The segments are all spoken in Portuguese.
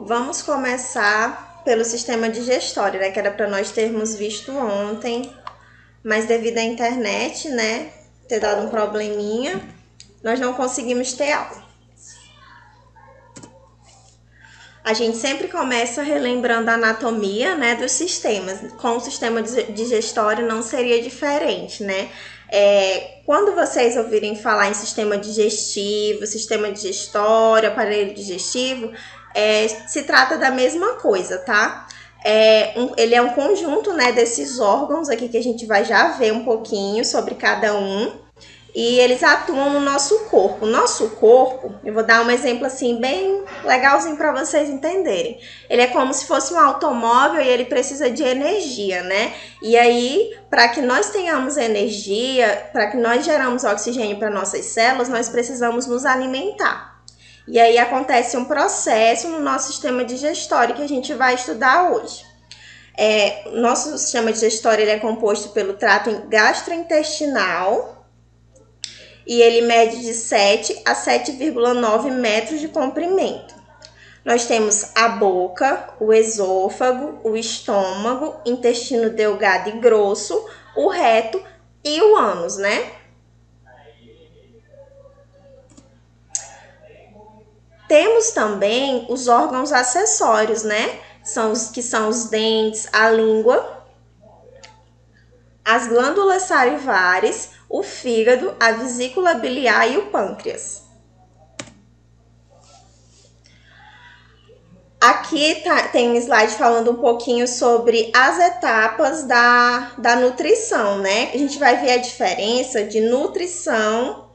Vamos começar pelo sistema digestório, né? Que era para nós termos visto ontem, mas devido à internet, né, ter dado um probleminha, nós não conseguimos ter aula. A gente sempre começa relembrando a anatomia, né, dos sistemas. Com o sistema digestório não seria diferente, né? Quando vocês ouvirem falar em sistema digestivo, sistema digestório, aparelho digestivo, se trata da mesma coisa, tá? Ele é um conjunto, né, desses órgãos aqui que a gente vai já ver um pouquinho sobre cada um. E eles atuam no nosso corpo. O nosso corpo, eu vou dar um exemplo assim bem legalzinho para vocês entenderem. Ele é como se fosse um automóvel e ele precisa de energia, né? E aí, para que nós tenhamos energia, para que nós geramos oxigênio para nossas células, nós precisamos nos alimentar. E aí acontece um processo no nosso sistema digestório que a gente vai estudar hoje. Nosso sistema digestório ele é composto pelo trato gastrointestinal, e ele mede de 7 a 7,9 metros de comprimento. Nós temos a boca, o esôfago, o estômago, intestino delgado e grosso, o reto e o ânus, né? Temos também os órgãos acessórios, né? São os dentes, a língua, as glândulas salivares, o fígado, a vesícula biliar e o pâncreas. Aqui tem um slide falando um pouquinho sobre as etapas da nutrição, né? A gente vai ver a diferença de nutrição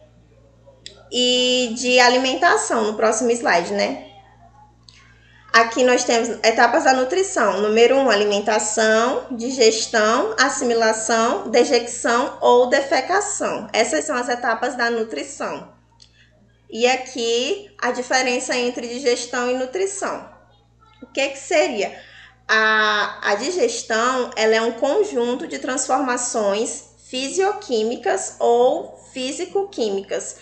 e de alimentação no próximo slide, né? Aqui nós temos etapas da nutrição. Número 1, alimentação, digestão, assimilação, dejecção ou defecação. Essas são as etapas da nutrição. E aqui a diferença entre digestão e nutrição. O que seria? A digestão ela é um conjunto de transformações fisioquímicas ou físico-químicas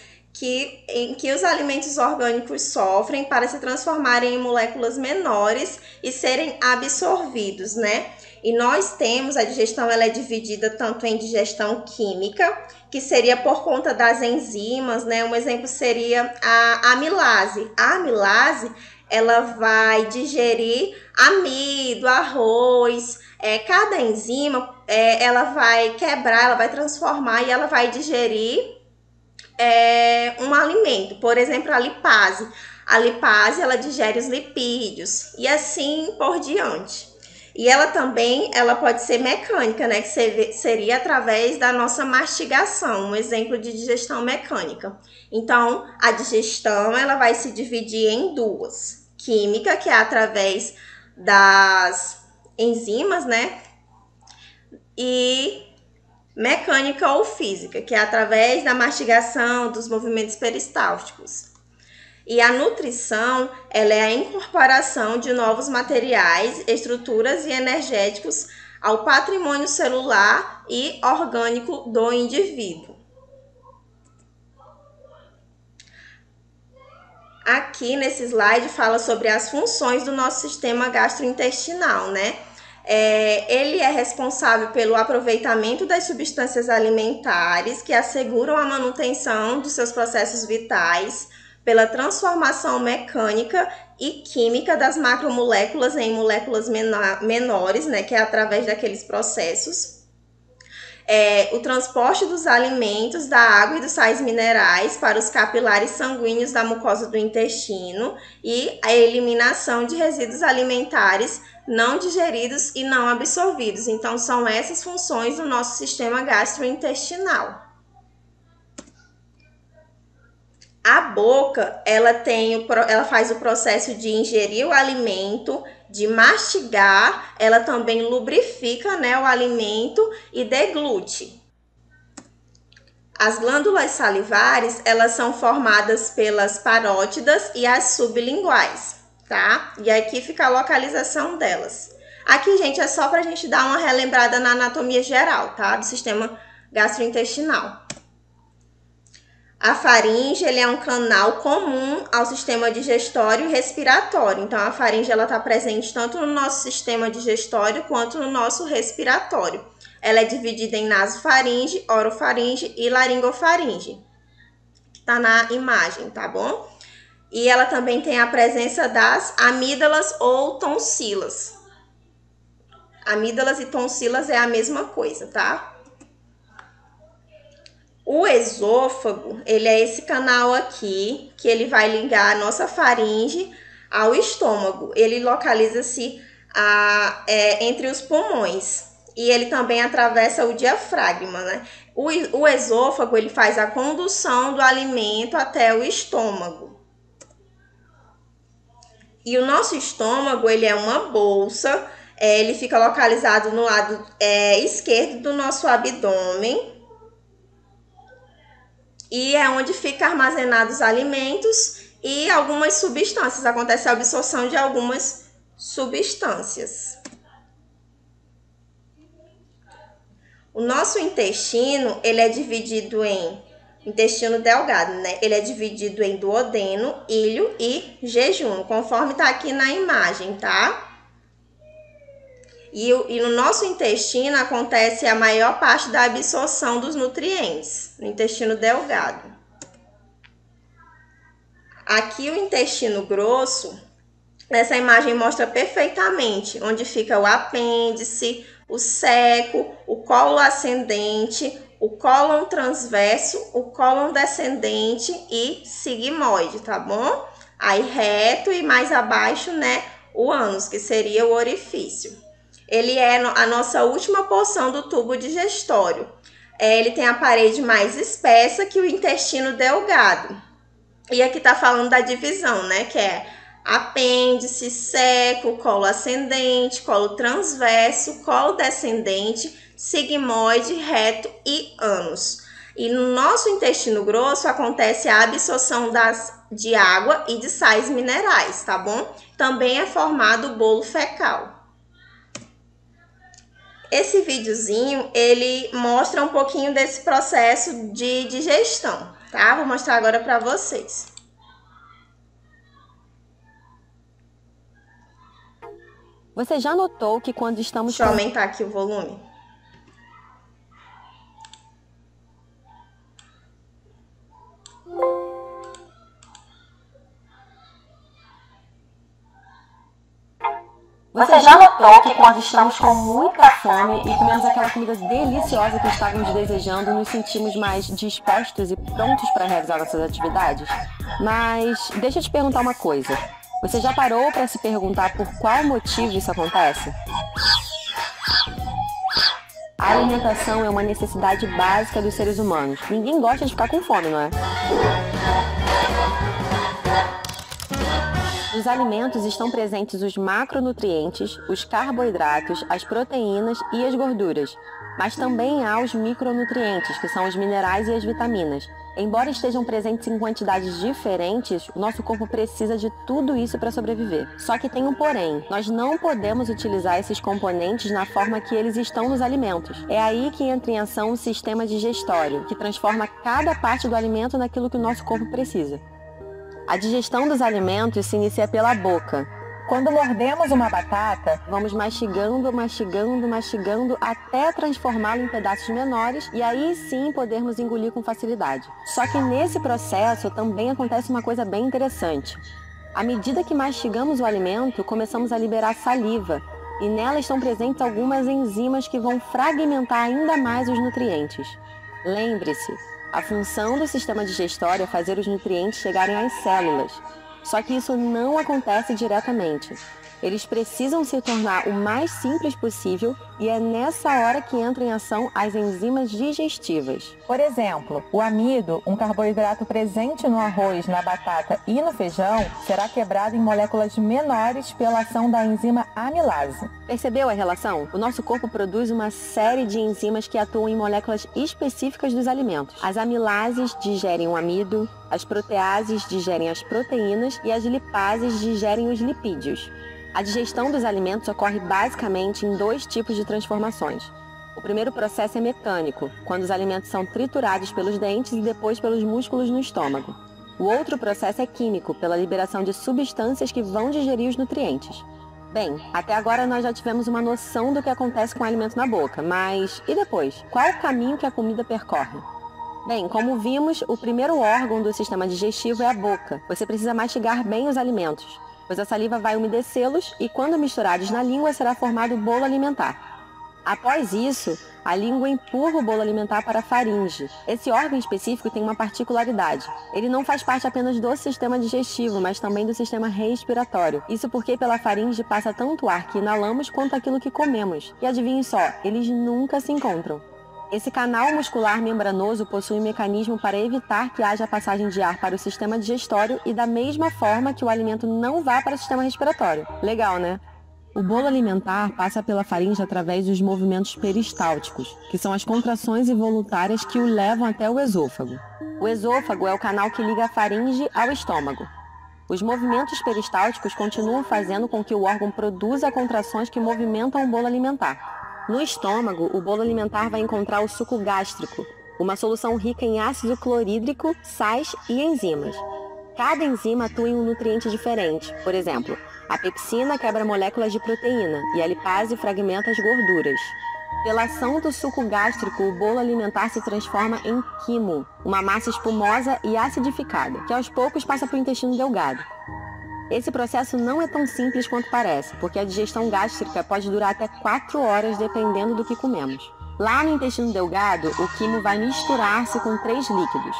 em que os alimentos orgânicos sofrem para se transformarem em moléculas menores e serem absorvidos, né? E nós temos, a digestão ela é dividida tanto em digestão química, que seria por conta das enzimas, né? Um exemplo seria a amilase. A amilase ela vai digerir amido, arroz, cada enzima ela vai quebrar, ela vai transformar e ela vai digerir um alimento. Por exemplo, a lipase. A lipase ela digere os lipídios e assim por diante. E ela também pode ser mecânica, né? Que seria através da nossa mastigação, um exemplo de digestão mecânica. Então, a digestão ela vai se dividir em duas. Química, que é através das enzimas, né? E mecânica ou física, que é através da mastigação, dos movimentos peristálticos. E a nutrição, ela é a incorporação de novos materiais, estruturas e energéticos ao patrimônio celular e orgânico do indivíduo. Aqui nesse slide fala sobre as funções do nosso sistema gastrointestinal, né? Ele é responsável pelo aproveitamento das substâncias alimentares que asseguram a manutenção dos seus processos vitais, pela transformação mecânica e química das macromoléculas em moléculas menores, né, que é através daqueles processos. O transporte dos alimentos, da água e dos sais minerais para os capilares sanguíneos da mucosa do intestino e a eliminação de resíduos alimentares não digeridos e não absorvidos. Então, são essas funções do nosso sistema gastrointestinal. A boca, ela faz o processo de ingerir o alimento, de mastigar, ela também lubrifica, né, o alimento e deglute. As glândulas salivares, elas são formadas pelas parótidas e as sublinguais, tá? E aqui fica a localização delas. Aqui, gente, é só pra gente dar uma relembrada na anatomia geral, tá? Do sistema gastrointestinal. A faringe ele é um canal comum ao sistema digestório e respiratório. Então, a faringe está presente tanto no nosso sistema digestório quanto no nosso respiratório. Ela é dividida em nasofaringe, orofaringe e laringofaringe. Está na imagem, tá bom? E ela também tem a presença das amígdalas ou tonsilas. Amígdalas e tonsilas é a mesma coisa, tá? O esôfago, ele é esse canal aqui, que ele vai ligar a nossa faringe ao estômago. Ele localiza-se entre os pulmões. E ele também atravessa o diafragma, né? O esôfago, ele faz a condução do alimento até o estômago. E o nosso estômago, ele é uma bolsa, ele fica localizado no lado esquerdo do nosso abdômen. E é onde ficam armazenados os alimentos e algumas substâncias. Acontece a absorção de algumas substâncias. O nosso intestino, ele é dividido em intestino delgado, né? Ele é dividido em duodeno, íleo e jejum, conforme tá aqui na imagem, tá? E no nosso intestino acontece a maior parte da absorção dos nutrientes, no intestino delgado. Aqui o intestino grosso, essa imagem mostra perfeitamente onde fica o apêndice, o seco, o colo ascendente, o cólon transverso, o cólon descendente e sigmoide, tá bom? Aí reto e mais abaixo, né, o ânus, que seria o orifício. Ele é a nossa última porção do tubo digestório. Ele tem a parede mais espessa que o intestino delgado. E aqui tá falando da divisão, né? Que é apêndice, seco, colo ascendente, colo transverso, colo descendente, sigmoide, reto e ânus. E no nosso intestino grosso acontece a absorção de água e de sais minerais, tá bom? Também é formado o bolo fecal. Esse videozinho, ele mostra um pouquinho desse processo de digestão, tá? Vou mostrar agora para vocês. Você já notou que quando estamos... Deixa eu aumentar aqui o volume. Você já notou que quando estamos com muita fome e comemos aquela comida deliciosa que estávamos desejando, nos sentimos mais dispostos e prontos para realizar nossas atividades? Mas deixa eu te perguntar uma coisa. Você já parou para se perguntar por qual motivo isso acontece? A alimentação é uma necessidade básica dos seres humanos. Ninguém gosta de ficar com fome, não é? Nos alimentos estão presentes os macronutrientes, os carboidratos, as proteínas e as gorduras, mas também há os micronutrientes, que são os minerais e as vitaminas. Embora estejam presentes em quantidades diferentes, o nosso corpo precisa de tudo isso para sobreviver. Só que tem um porém, nós não podemos utilizar esses componentes na forma que eles estão nos alimentos. É aí que entra em ação o sistema digestório, que transforma cada parte do alimento naquilo que o nosso corpo precisa. A digestão dos alimentos se inicia pela boca. Quando mordemos uma batata, vamos mastigando, mastigando, mastigando até transformá-la em pedaços menores e aí sim podermos engolir com facilidade. Só que nesse processo também acontece uma coisa bem interessante. À medida que mastigamos o alimento, começamos a liberar saliva e nela estão presentes algumas enzimas que vão fragmentar ainda mais os nutrientes. Lembre-se, a função do sistema digestório é fazer os nutrientes chegarem às células. Só que isso não acontece diretamente. Eles precisam se tornar o mais simples possível e é nessa hora que entram em ação as enzimas digestivas. Por exemplo, o amido, um carboidrato presente no arroz, na batata e no feijão, será quebrado em moléculas menores pela ação da enzima amilase. Percebeu a relação? O nosso corpo produz uma série de enzimas que atuam em moléculas específicas dos alimentos. As amilases digerem o amido, as proteases digerem as proteínas e as lipases digerem os lipídios. A digestão dos alimentos ocorre basicamente em dois tipos de transformações. O primeiro processo é mecânico, quando os alimentos são triturados pelos dentes e depois pelos músculos no estômago. O outro processo é químico, pela liberação de substâncias que vão digerir os nutrientes. Bem, até agora nós já tivemos uma noção do que acontece com o alimento na boca, mas e depois? Qual o caminho que a comida percorre? Bem, como vimos, o primeiro órgão do sistema digestivo é a boca. Você precisa mastigar bem os alimentos, pois a saliva vai umedecê-los e, quando misturados na língua, será formado o bolo alimentar. Após isso, a língua empurra o bolo alimentar para a faringe. Esse órgão específico tem uma particularidade. Ele não faz parte apenas do sistema digestivo, mas também do sistema respiratório. Isso porque pela faringe passa tanto o ar que inalamos quanto aquilo que comemos. E adivinhe só, eles nunca se encontram. Esse canal muscular membranoso possui um mecanismo para evitar que haja passagem de ar para o sistema digestório e da mesma forma que o alimento não vá para o sistema respiratório. Legal, né? O bolo alimentar passa pela faringe através dos movimentos peristálticos, que são as contrações involuntárias que o levam até o esôfago. O esôfago é o canal que liga a faringe ao estômago. Os movimentos peristálticos continuam fazendo com que o órgão produza contrações que movimentam o bolo alimentar. No estômago, o bolo alimentar vai encontrar o suco gástrico, uma solução rica em ácido clorídrico, sais e enzimas. Cada enzima atua em um nutriente diferente. Por exemplo, a pepsina quebra moléculas de proteína e a lipase fragmenta as gorduras. Pela ação do suco gástrico, o bolo alimentar se transforma em quimo, uma massa espumosa e acidificada, que aos poucos passa para o intestino delgado. Esse processo não é tão simples quanto parece, porque a digestão gástrica pode durar até 4 horas dependendo do que comemos. Lá no intestino delgado, o quimo vai misturar-se com 3 líquidos: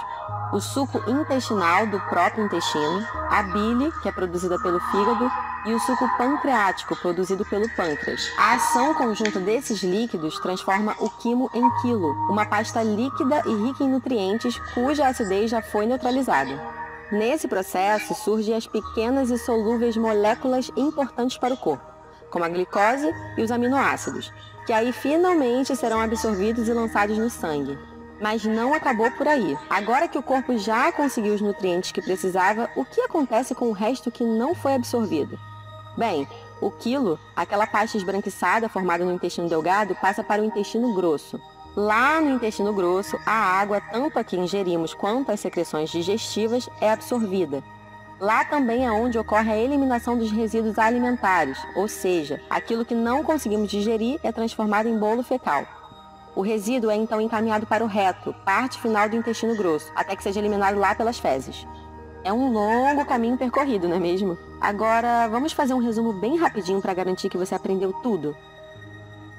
o suco intestinal do próprio intestino, a bile, que é produzida pelo fígado, e o suco pancreático, produzido pelo pâncreas. A ação conjunta desses líquidos transforma o quimo em quilo, uma pasta líquida e rica em nutrientes cuja acidez já foi neutralizada. Nesse processo surgem as pequenas e solúveis moléculas importantes para o corpo, como a glicose e os aminoácidos, que aí finalmente serão absorvidos e lançados no sangue. Mas não acabou por aí. Agora que o corpo já conseguiu os nutrientes que precisava, o que acontece com o resto que não foi absorvido? Bem, o quilo, aquela pasta esbranquiçada formada no intestino delgado, passa para o intestino grosso. Lá no intestino grosso, a água, tanto a que ingerimos quanto as secreções digestivas, é absorvida. Lá também é onde ocorre a eliminação dos resíduos alimentares, ou seja, aquilo que não conseguimos digerir é transformado em bolo fecal. O resíduo é então encaminhado para o reto, parte final do intestino grosso, até que seja eliminado lá pelas fezes. É um longo caminho percorrido, não é mesmo? Agora, vamos fazer um resumo bem rapidinho para garantir que você aprendeu tudo.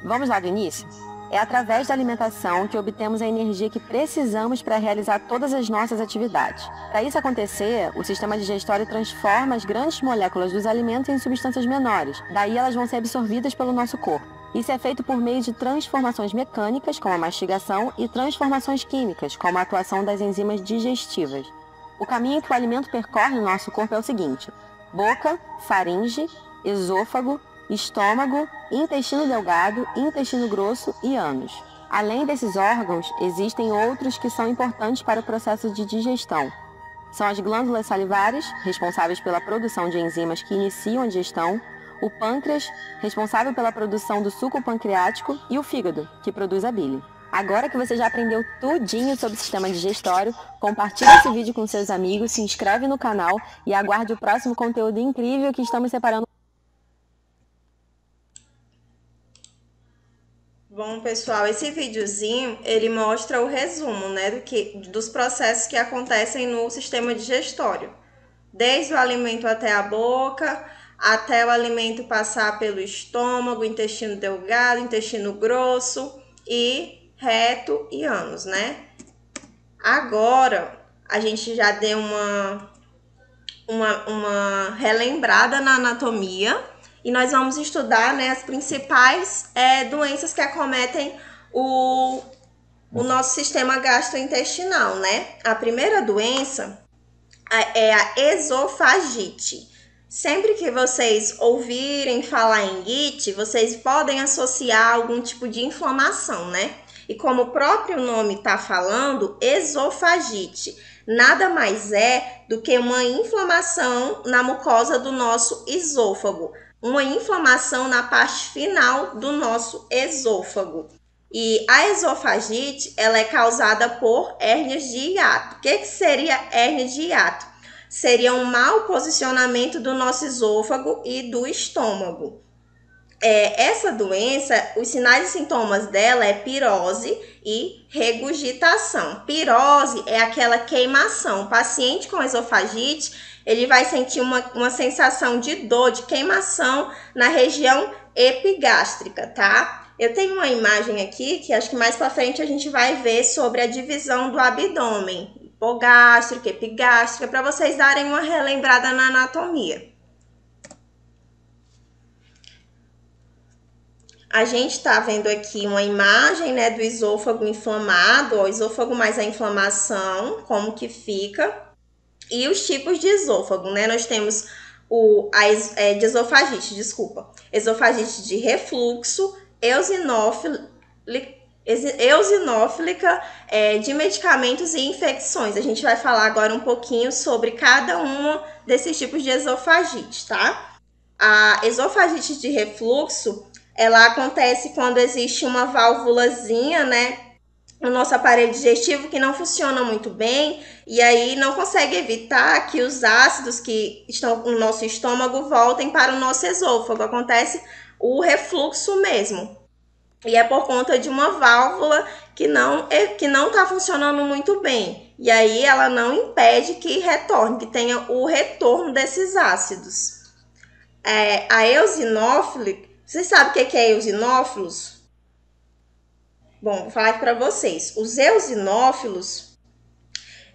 Vamos lá do início? É através da alimentação que obtemos a energia que precisamos para realizar todas as nossas atividades. Para isso acontecer, o sistema digestório transforma as grandes moléculas dos alimentos em substâncias menores. Daí elas vão ser absorvidas pelo nosso corpo. Isso é feito por meio de transformações mecânicas, como a mastigação, e transformações químicas, como a atuação das enzimas digestivas. O caminho que o alimento percorre no nosso corpo é o seguinte: boca, faringe, esôfago, estômago, intestino delgado, intestino grosso e ânus. Além desses órgãos, existem outros que são importantes para o processo de digestão. São as glândulas salivares, responsáveis pela produção de enzimas que iniciam a digestão, o pâncreas, responsável pela produção do suco pancreático, e o fígado, que produz a bile. Agora que você já aprendeu tudinho sobre o sistema digestório, compartilhe esse vídeo com seus amigos, se inscreve no canal e aguarde o próximo conteúdo incrível que estamos separando. Bom, pessoal, esse videozinho, ele mostra o resumo, né, dos processos que acontecem no sistema digestório. Desde o alimento até a boca, até o alimento passar pelo estômago, intestino delgado, intestino grosso e reto e ânus, né? Agora, a gente já deu uma relembrada na anatomia e nós vamos estudar, né, as principais doenças que acometem o nosso sistema gastrointestinal, né? A primeira doença é a esofagite. Sempre que vocês ouvirem falar em GIT, vocês podem associar algum tipo de inflamação, né? E como o próprio nome está falando, esofagite nada mais é do que uma inflamação na mucosa do nosso esôfago, uma inflamação na parte final do nosso esôfago. E a esofagite, ela é causada por hérnias de hiato. O que seria hérnia de hiato? Seria um mau posicionamento do nosso esôfago e do estômago. Essa doença, os sinais e sintomas dela é pirose e regurgitação. Pirose é aquela queimação. O paciente com esofagite, ele vai sentir uma sensação de dor, de queimação na região epigástrica, tá? Eu tenho uma imagem aqui que acho que mais para frente a gente vai ver sobre a divisão do abdômen, hipogástrica, epigástrica, para vocês darem uma relembrada na anatomia. A gente está vendo aqui uma imagem, né, do esôfago inflamado, o esôfago mais a inflamação, como que fica, e os tipos de esôfago, né? Nós temos de esofagite, esofagite de refluxo, eosinófilica, de medicamentos e infecções. A gente vai falar agora um pouquinho sobre cada um desses tipos de esofagite, tá? A esofagite de refluxo, ela acontece quando existe uma válvulazinha, né, no nosso aparelho digestivo que não funciona muito bem e aí não consegue evitar que os ácidos que estão no nosso estômago voltem para o nosso esôfago. Acontece o refluxo mesmo. E é por conta de uma válvula que não está funcionando muito bem. E aí ela não impede que retorne, que tenha o retorno desses ácidos. A eosinófila, vocês sabem o que é eosinófilos? Bom, vou falar aqui para vocês. Os eosinófilos,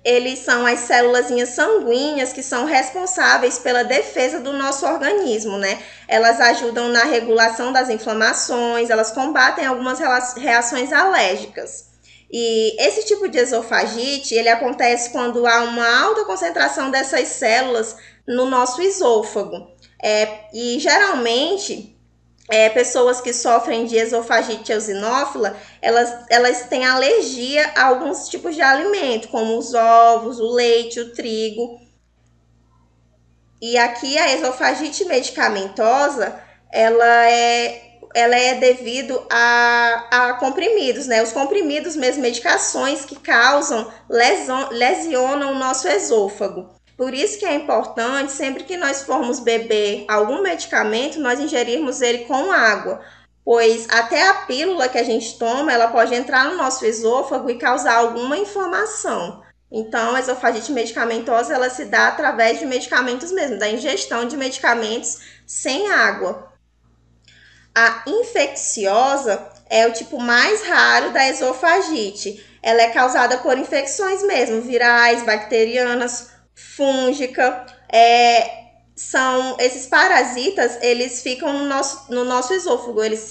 eles são as célulazinhas sanguíneas que são responsáveis pela defesa do nosso organismo, né? Elas ajudam na regulação das inflamações, elas combatem algumas reações alérgicas. E esse tipo de esofagite, ele acontece quando há uma alta concentração dessas células no nosso esôfago. E geralmente, pessoas que sofrem de esofagite eosinófila, elas têm alergia a alguns tipos de alimento, como os ovos, o leite, o trigo. E aqui a esofagite medicamentosa, ela é devido a comprimidos, né? Os comprimidos mesmo, medicações que lesionam o nosso esôfago. Por isso que é importante, sempre que nós formos beber algum medicamento, nós ingerirmos ele com água, pois até a pílula que a gente toma, ela pode entrar no nosso esôfago e causar alguma inflamação. Então, a esofagite medicamentosa, ela se dá através de medicamentos mesmo, da ingestão de medicamentos sem água. A infecciosa é o tipo mais raro da esofagite. Ela é causada por infecções mesmo, virais, bacterianas, fúngica. São esses parasitas, eles ficam no nosso esôfago, eles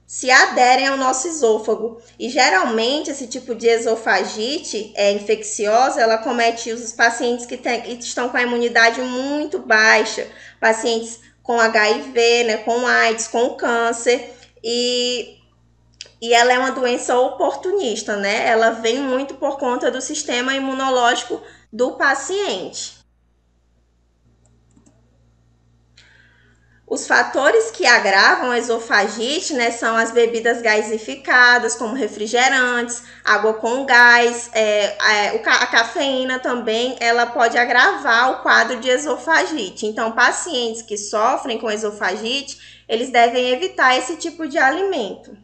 se aderem ao nosso esôfago. E geralmente esse tipo de esofagite infecciosa, ela comete os pacientes que estão com a imunidade muito baixa, pacientes com HIV, né, com AIDS, com câncer, e ela é uma doença oportunista, né? Ela vem muito por conta do sistema imunológico do paciente. Os fatores que agravam a esofagite, né, são as bebidas gasificadas, como refrigerantes, água com gás, a cafeína também, ela pode agravar o quadro de esofagite. Então, pacientes que sofrem com esofagite, eles devem evitar esse tipo de alimento.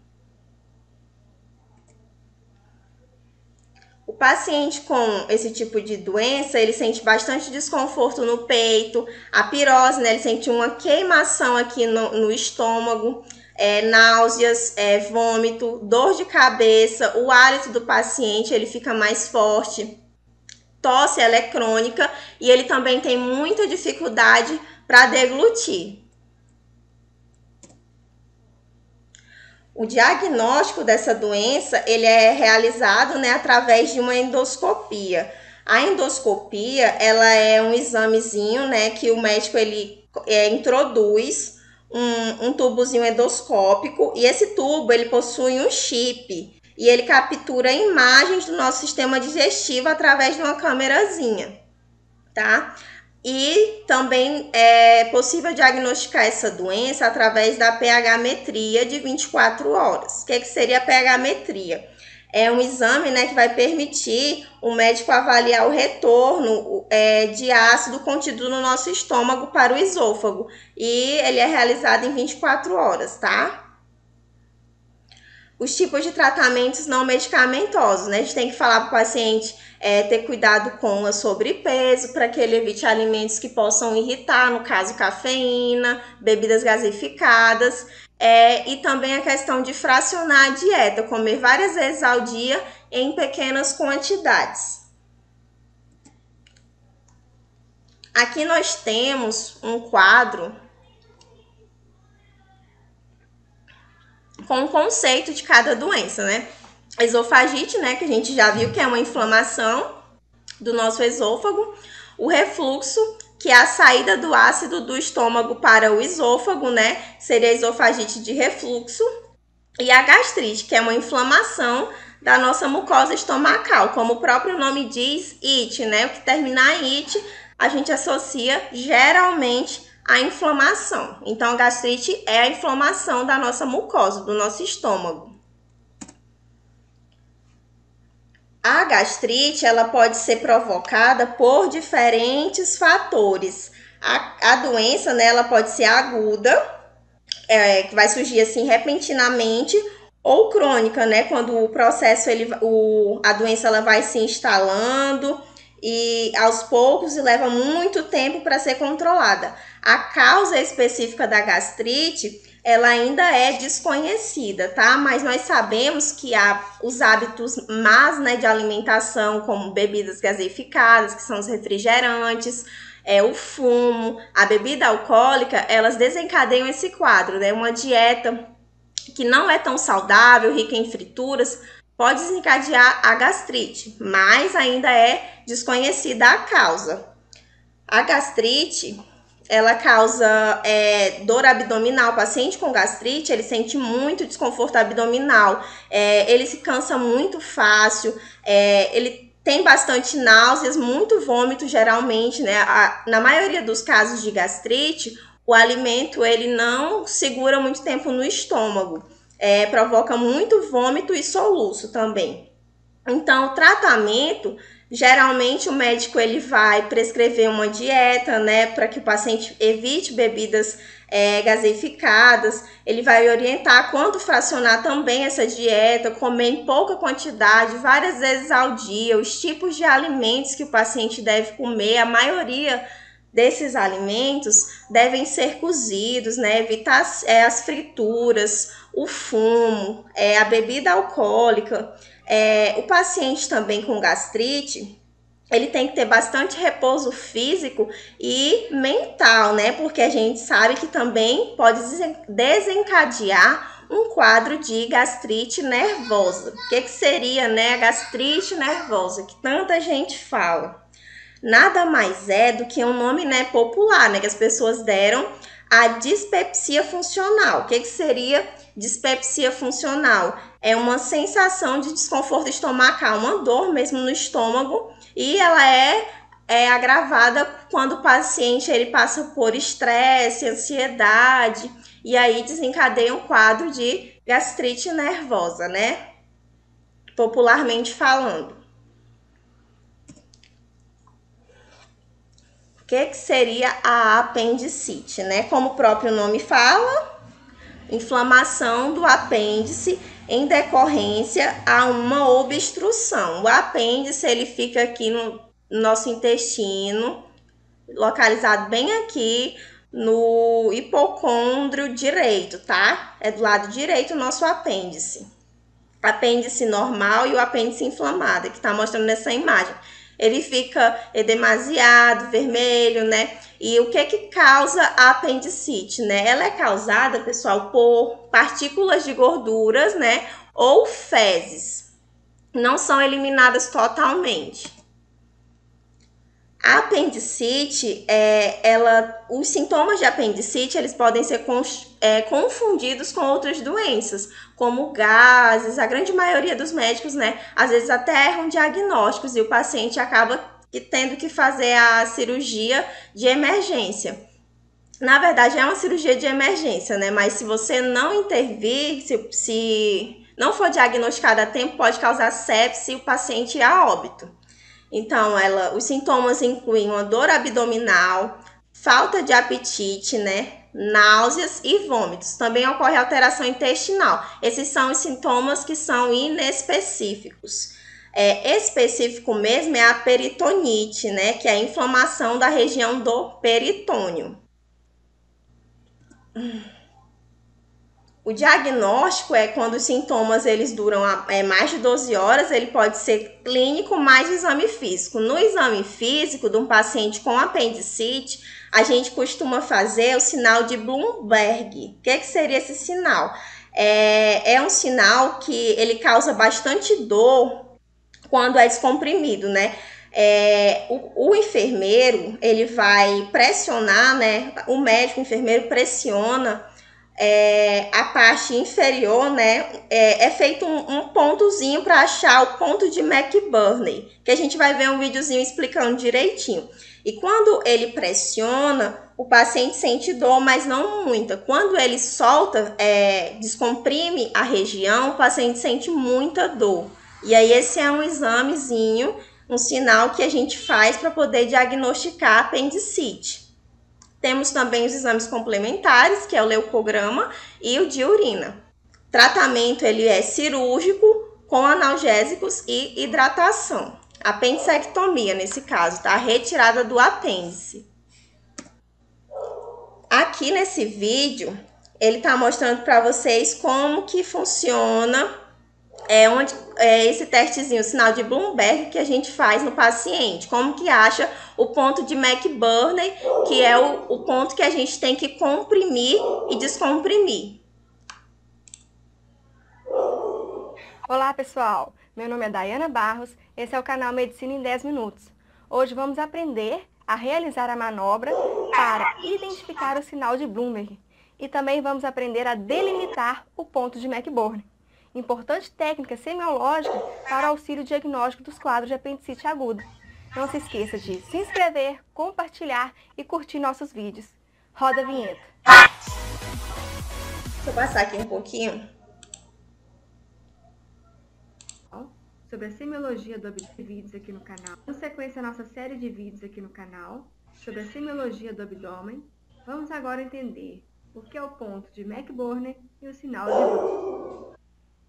O paciente com esse tipo de doença, ele sente bastante desconforto no peito, a pirose, né? Ele sente uma queimação aqui no estômago, náuseas, vômito, dor de cabeça, o hálito do paciente, ele fica mais forte, tosse, ela é crônica e ele também tem muita dificuldade para deglutir. O diagnóstico dessa doença, ele é realizado, né, através de uma endoscopia. A endoscopia, ela é um examezinho, né, que o médico ele introduz um tubozinho endoscópico e esse tubo ele possui um chip e ele captura imagens do nosso sistema digestivo através de uma câmerazinha, tá? E também é possível diagnosticar essa doença através da pH-metria de 24 horas. O que seria a pH-metria? É um exame, né, que vai permitir o médico avaliar o retorno de ácido contido no nosso estômago para o esôfago. E ele é realizado em 24 horas, tá? Os tipos de tratamentos não medicamentosos, né? A gente tem que falar para o paciente ter cuidado com o sobrepeso, para que ele evite alimentos que possam irritar, no caso, cafeína, bebidas gaseificadas, e também a questão de fracionar a dieta, comer várias vezes ao dia em pequenas quantidades. Aqui nós temos um quadro com o conceito de cada doença, né? Esofagite, né, que a gente já viu que é uma inflamação do nosso esôfago. O refluxo, que é a saída do ácido do estômago para o esôfago, né? Seria a esofagite de refluxo. E a gastrite, que é uma inflamação da nossa mucosa estomacal. Como o próprio nome diz, it, né? O que terminar em it, a gente associa geralmente a inflamação. Então, a gastrite é a inflamação da nossa mucosa, do nosso estômago. A gastrite, ela pode ser provocada por diferentes fatores. A doença, né, ela pode ser aguda, que vai surgir assim repentinamente, ou crônica, né, quando o processo, a doença ela vai se instalando e aos poucos e leva muito tempo para ser controlada. A causa específica da gastrite, ela ainda é desconhecida, tá? Mas nós sabemos que os hábitos más, né, de alimentação, como bebidas gaseificadas, que são os refrigerantes, o fumo, a bebida alcoólica, elas desencadeiam esse quadro, né? Uma dieta que não é tão saudável, rica em frituras, pode desencadear a gastrite, mas ainda é desconhecida a causa. A gastrite, ela causa dor abdominal. O paciente com gastrite, ele sente muito desconforto abdominal, ele se cansa muito fácil, ele tem bastante náuseas, muito vômito geralmente, né? Na maioria dos casos de gastrite, o alimento ele não segura muito tempo no estômago, provoca muito vômito e soluço também. Então, o tratamento, geralmente o médico ele vai prescrever uma dieta, né, para que o paciente evite bebidas gaseificadas. Ele vai orientar quanto fracionar também essa dieta, comer em pouca quantidade, várias vezes ao dia, os tipos de alimentos que o paciente deve comer. A maioria desses alimentos devem ser cozidos, né, evitar as frituras, o fumo, a bebida alcoólica. O paciente também com gastrite, ele tem que ter bastante repouso físico e mental, né? Porque a gente sabe que também pode desencadear um quadro de gastrite nervosa. O que seria, né, a gastrite nervosa, que tanta gente fala? Nada mais é do que um nome, né, popular, né, que as pessoas deram a dispepsia funcional. O que seria dispepsia funcional? É uma sensação de desconforto estomacal, uma dor mesmo no estômago, e ela é agravada quando o paciente ele passa por estresse, ansiedade, e aí desencadeia um quadro de gastrite nervosa, né? Popularmente falando. O que seria a apendicite, né? Como o próprio nome fala, inflamação do apêndice em decorrência a uma obstrução. O apêndice ele fica aqui no nosso intestino, localizado bem aqui no hipocôndrio direito, tá? É do lado direito o nosso apêndice. Apêndice normal e o apêndice inflamado, que tá mostrando nessa imagem. Ele fica edemasiado, vermelho, né? E o que causa a apendicite, né? Ela é causada, pessoal, por partículas de gorduras, né? Ou fezes. Não são eliminadas totalmente. A apendicite, os sintomas de apendicite, eles podem ser confundidos com outras doenças, como gases. A grande maioria dos médicos, né, às vezes até erram diagnósticos e o paciente acaba que tendo que fazer a cirurgia de emergência. Na verdade, é uma cirurgia de emergência, né? Mas se você não intervir, se não for diagnosticado a tempo, pode causar sepse e o paciente ir a óbito. Então, os sintomas incluem uma dor abdominal, falta de apetite, né? Náuseas e vômitos. Também ocorre alteração intestinal. Esses são os sintomas que são inespecíficos. Específico mesmo é a peritonite, né? Que é a inflamação da região do peritônio. O diagnóstico é quando os sintomas eles duram mais de 12 horas, ele pode ser clínico mais exame físico. No exame físico de um paciente com apendicite, a gente costuma fazer o sinal de Bloomberg. O que seria esse sinal? É um sinal que ele causa bastante dor quando é descomprimido, né? O enfermeiro, ele vai pressionar, né? O médico, o enfermeiro pressiona a parte inferior, né? É feito um pontozinho para achar o ponto de McBurney, que a gente vai ver um videozinho explicando direitinho. E quando ele pressiona, o paciente sente dor, mas não muita. Quando ele solta, descomprime a região, o paciente sente muita dor. E aí esse é um examezinho, um sinal que a gente faz para poder diagnosticar apendicite. Temos também os exames complementares, que é o leucograma e o de urina. Tratamento ele é cirúrgico, com analgésicos e hidratação. Apendicectomia, nesse caso, tá? Retirada do apêndice. Aqui nesse vídeo, ele tá mostrando para vocês como que funciona esse testezinho, o sinal de Bloomberg que a gente faz no paciente. Como que acha o ponto de McBurney, que é o ponto que a gente tem que comprimir e descomprimir. Olá, pessoal! Meu nome é Daiana Barros, esse é o canal Medicina em 10 Minutos. Hoje vamos aprender a realizar a manobra para identificar o sinal de Bloomberg e também vamos aprender a delimitar o ponto de McBurney. Importante técnica semiológica para o auxílio diagnóstico dos quadros de apendicite aguda. Não se esqueça de se inscrever, compartilhar e curtir nossos vídeos. Roda a vinheta. Deixa eu passar aqui um pouquinho. Sobre a semiologia do vídeos aqui no canal. Na sequência, a nossa série de vídeos aqui no canal sobre a semiologia do abdômen. Vamos agora entender o que é o ponto de McBurney e o sinal de Bloomberg.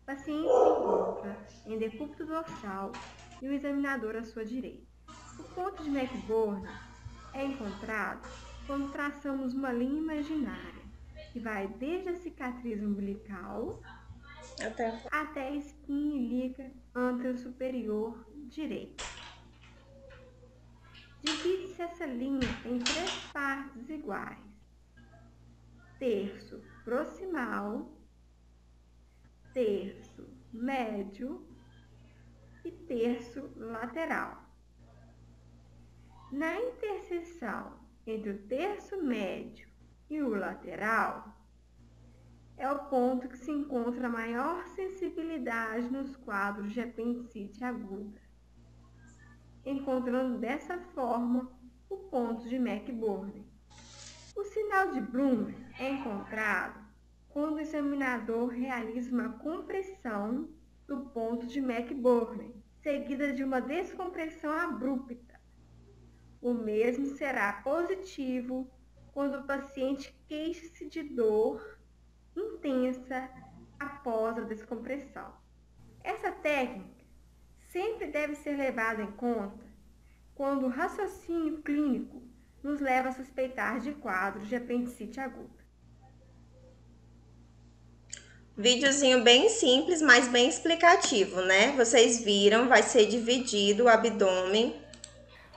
O paciente se encontra em decúbito dorsal e o examinador à sua direita. O ponto de McBurney é encontrado quando traçamos uma linha imaginária que vai desde a cicatriz umbilical até a espinha ilíaca antero superior direita. Divide-se essa linha em 3 partes iguais: terço proximal, terço médio e terço lateral. Na interseção entre o terço médio e o lateral, é o ponto que se encontra a maior sensibilidade nos quadros de apendicite aguda, encontrando dessa forma o ponto de McBurney. O sinal de Bloomberg é encontrado quando o examinador realiza uma compressão do ponto de McBurney, seguida de uma descompressão abrupta. O mesmo será positivo quando o paciente queixa-se de dor intensa após a descompressão. Essa técnica sempre deve ser levada em conta quando o raciocínio clínico nos leva a suspeitar de quadros de apendicite aguda. Videozinho bem simples, mas bem explicativo, né? Vocês viram, vai ser dividido o abdômen.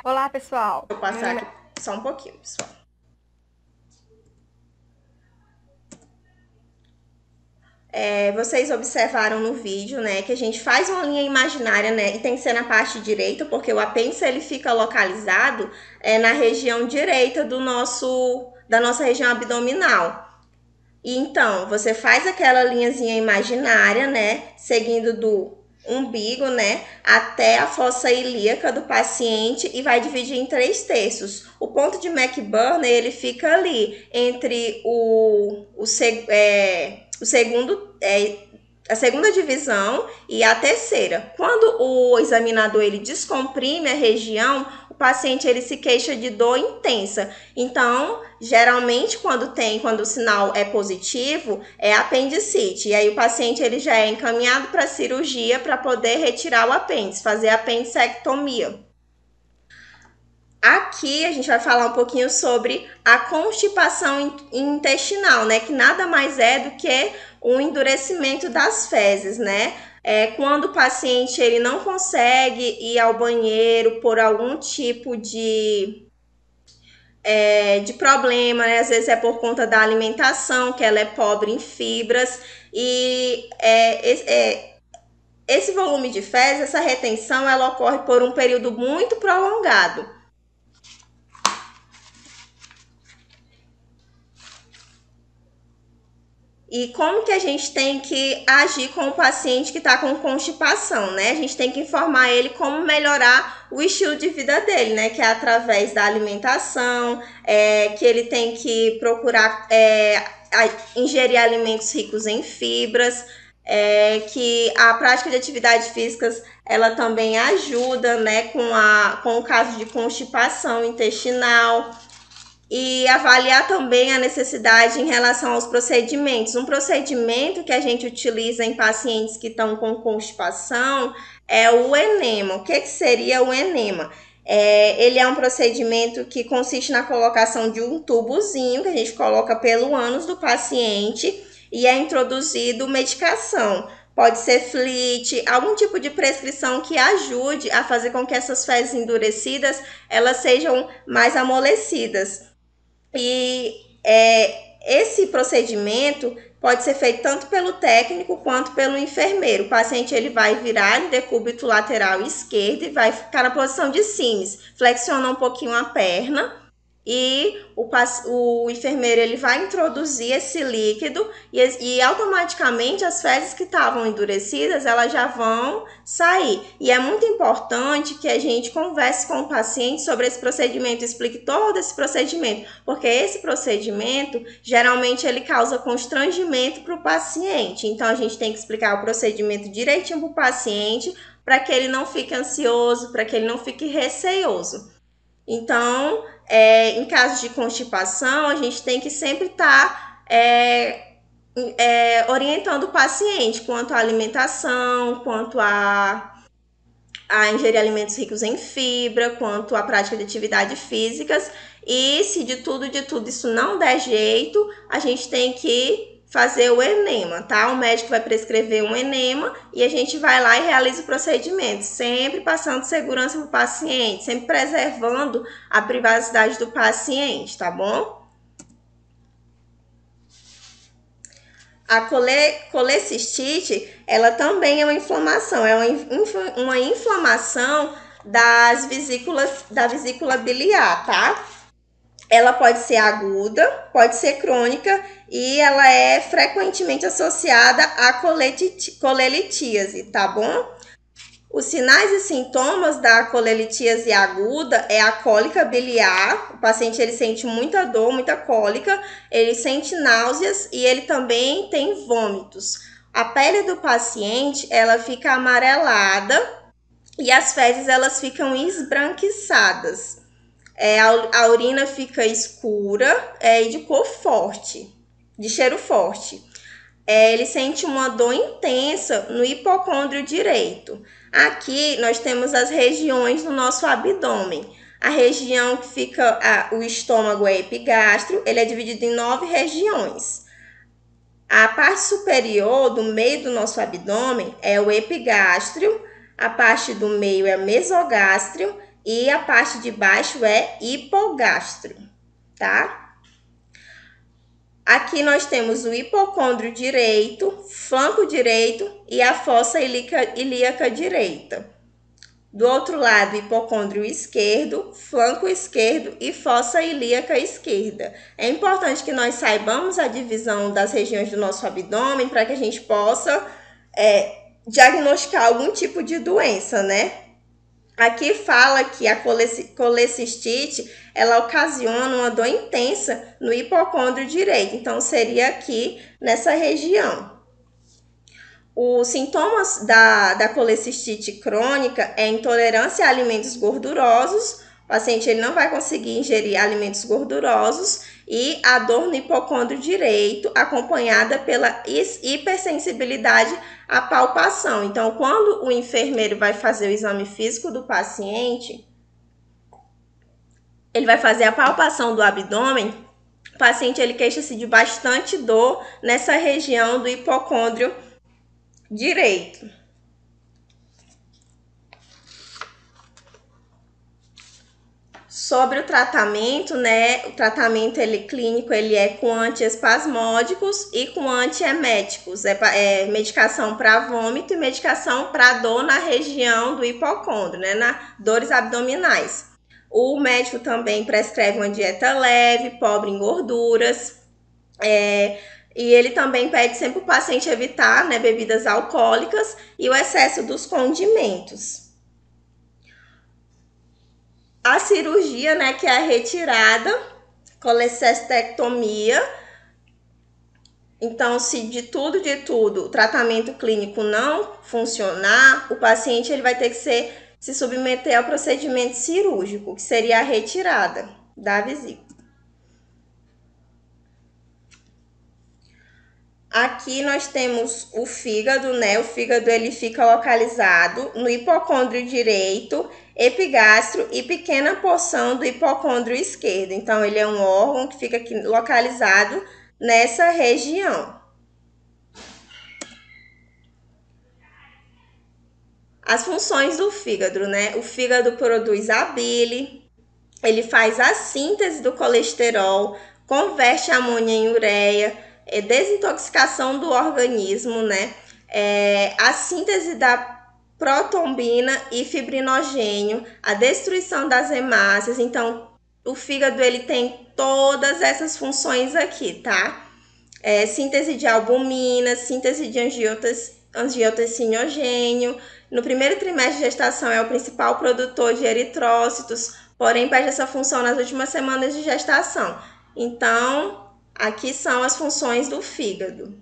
Olá, pessoal! Vou passar aqui só um pouquinho, pessoal. Vocês observaram no vídeo, né, que a gente faz uma linha imaginária, né, e tem que ser na parte direita, porque o apêndice ele fica localizado na região direita da nossa região abdominal. E então, você faz aquela linhazinha imaginária, né, seguindo umbigo, né, até a fossa ilíaca do paciente e vai dividir em 3/3. O ponto de McBurney, ele fica ali entre a segunda divisão e a terceira. Quando o examinador ele descomprime a região, o paciente ele se queixa de dor intensa. Então, geralmente quando o sinal é positivo, é apendicite. E aí o paciente ele já é encaminhado para cirurgia para poder retirar o apêndice, fazer a apendicectomia. Aqui a gente vai falar um pouquinho sobre a constipação intestinal, né? Que nada mais é do que o endurecimento das fezes, né? Quando o paciente ele não consegue ir ao banheiro por algum tipo de problema, né? Às vezes é por conta da alimentação, que ela é pobre em fibras, e esse volume de fezes, essa retenção, ela ocorre por um período muito prolongado. E como que a gente tem que agir com o paciente que está com constipação, né? A gente tem que informar ele como melhorar o estilo de vida dele, né? Que é através da alimentação, que ele tem que procurar ingerir alimentos ricos em fibras, que a prática de atividades físicas, ela também ajuda, né? Com o caso de constipação intestinal. E avaliar também a necessidade em relação aos procedimentos. Um procedimento que a gente utiliza em pacientes que estão com constipação é o enema. O que seria o enema? Ele é um procedimento que consiste na colocação de um tubozinho que a gente coloca pelo ânus do paciente e é introduzido medicação. Pode ser flit, algum tipo de prescrição que ajude a fazer com que essas fezes endurecidas elas sejam mais amolecidas. E esse procedimento pode ser feito tanto pelo técnico quanto pelo enfermeiro. O paciente ele vai virar em decúbito lateral esquerdo e vai ficar na posição de Sims. Flexiona um pouquinho a perna e o enfermeiro ele vai introduzir esse líquido e automaticamente as fezes que estavam endurecidas elas já vão sair. E é muito importante que a gente converse com o paciente sobre esse procedimento, explique todo esse procedimento, porque esse procedimento geralmente ele causa constrangimento para o paciente. Então a gente tem que explicar o procedimento direitinho para o paciente para que ele não fique ansioso, para que ele não fique receoso. Então, em caso de constipação, a gente tem que sempre estar orientando o paciente quanto à alimentação, quanto a ingerir alimentos ricos em fibra, quanto à prática de atividades físicas. E se de tudo isso não der jeito, a gente tem que fazer o enema, tá? O médico vai prescrever um enema e a gente vai lá e realiza o procedimento, sempre passando segurança para o paciente, sempre preservando a privacidade do paciente, tá bom? A colecistite, ela também é uma inflamação, uma inflamação da vesícula biliar, tá? Ela pode ser aguda, pode ser crônica e ela é frequentemente associada à colelitíase, tá bom? Os sinais e sintomas da colelitíase aguda é a cólica biliar. O paciente ele sente muita dor, muita cólica, ele sente náuseas e ele também tem vômitos. A pele do paciente ela fica amarelada e as fezes elas ficam esbranquiçadas. A urina fica escura e de cor forte, de cheiro forte. Ele sente uma dor intensa no hipocôndrio direito. Aqui nós temos as regiões do nosso abdômen. A região que fica, o estômago é epigástrio, ele é dividido em 9 regiões. A parte superior do meio do nosso abdômen é o epigástrio, a parte do meio é mesogástrio e a parte de baixo é hipogástrio, tá? Aqui nós temos o hipocôndrio direito, flanco direito e a fossa ilíaca direita. Do outro lado, hipocôndrio esquerdo, flanco esquerdo e fossa ilíaca esquerda. É importante que nós saibamos a divisão das regiões do nosso abdômen para que a gente possa diagnosticar algum tipo de doença, né? Aqui fala que a colecistite, ela ocasiona uma dor intensa no hipocôndrio direito. Então, seria aqui nessa região. Os sintomas da colecistite crônica é intolerância a alimentos gordurosos. O paciente ele não vai conseguir ingerir alimentos gordurosos e a dor no hipocôndrio direito, acompanhada pela hipersensibilidade à palpação. Então, quando o enfermeiro vai fazer o exame físico do paciente, ele vai fazer a palpação do abdômen. O paciente ele queixa-se de bastante dor nessa região do hipocôndrio direito. Sobre o tratamento, né? O tratamento clínico ele é com antiespasmódicos e com antieméticos. É medicação para vômito e medicação para dor na região do hipocôndrio, né? Na dores abdominais. O médico também prescreve uma dieta leve, pobre em gorduras. E ele também pede sempre o paciente evitar, né, bebidas alcoólicas e o excesso dos condimentos. A cirurgia, né, que é a retirada, colecistectomia. Então, se de tudo, o tratamento clínico não funcionar, o paciente ele vai ter que se submeter ao procedimento cirúrgico, que seria a retirada da vesícula. Aqui nós temos o fígado, né? O fígado ele fica localizado no hipocôndrio direito, epigastro e pequena porção do hipocôndrio esquerdo. Então, ele é um órgão que fica aqui localizado nessa região. As funções do fígado, né? O fígado produz a bile, ele faz a síntese do colesterol, converte a amônia em ureia, desintoxicação do organismo, né? A síntese da protombina e fibrinogênio, a destruição das hemácias. Então, o fígado ele tem todas essas funções aqui, tá? Síntese de albumina, síntese de angiotensinogênio. No primeiro trimestre de gestação é o principal produtor de eritrócitos, porém perde essa função nas últimas semanas de gestação. Então, aqui são as funções do fígado.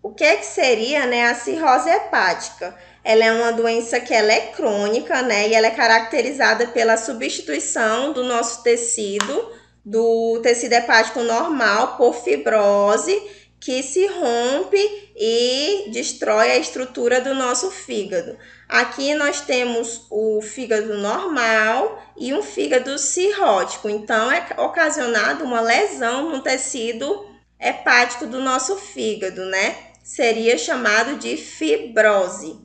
O que seria, né, a cirrose hepática? Ela é uma doença que ela é crônica, né, e ela é caracterizada pela substituição do nosso tecido, do tecido hepático normal, por fibrose, que se rompe e destrói a estrutura do nosso fígado. Aqui nós temos o fígado normal e um fígado cirrótico. Então, é ocasionada uma lesão no tecido hepático do nosso fígado, né? Seria chamado de fibrose.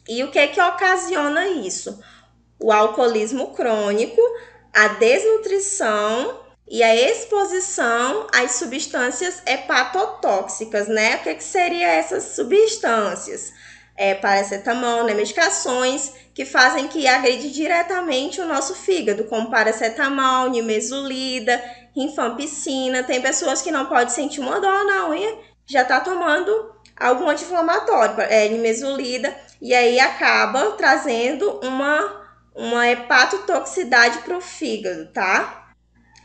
E o que ocasiona isso? O alcoolismo crônico, a desnutrição e a exposição às substâncias hepatotóxicas, né? O que seria essas substâncias? Paracetamol, né? Medicações que fazem que agride diretamente o nosso fígado, como paracetamol, nimesulida, rifampicina. Tem pessoas que não podem sentir uma dor na unha, já está tomando algum anti-inflamatório, nimesulida, e aí acaba trazendo uma hepatotoxicidade para o fígado, tá?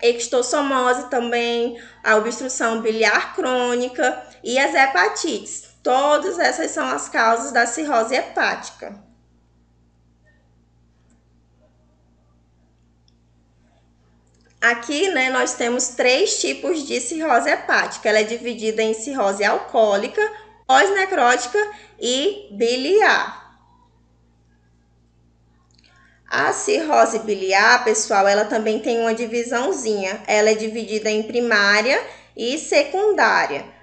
Extossomose também, a obstrução biliar crônica e as hepatites. Todas essas são as causas da cirrose hepática. Aqui, né, nós temos 3 tipos de cirrose hepática. Ela é dividida em cirrose alcoólica, pós-necrótica e biliar. A cirrose biliar, pessoal, ela também tem uma divisãozinha. Ela é dividida em primária e secundária.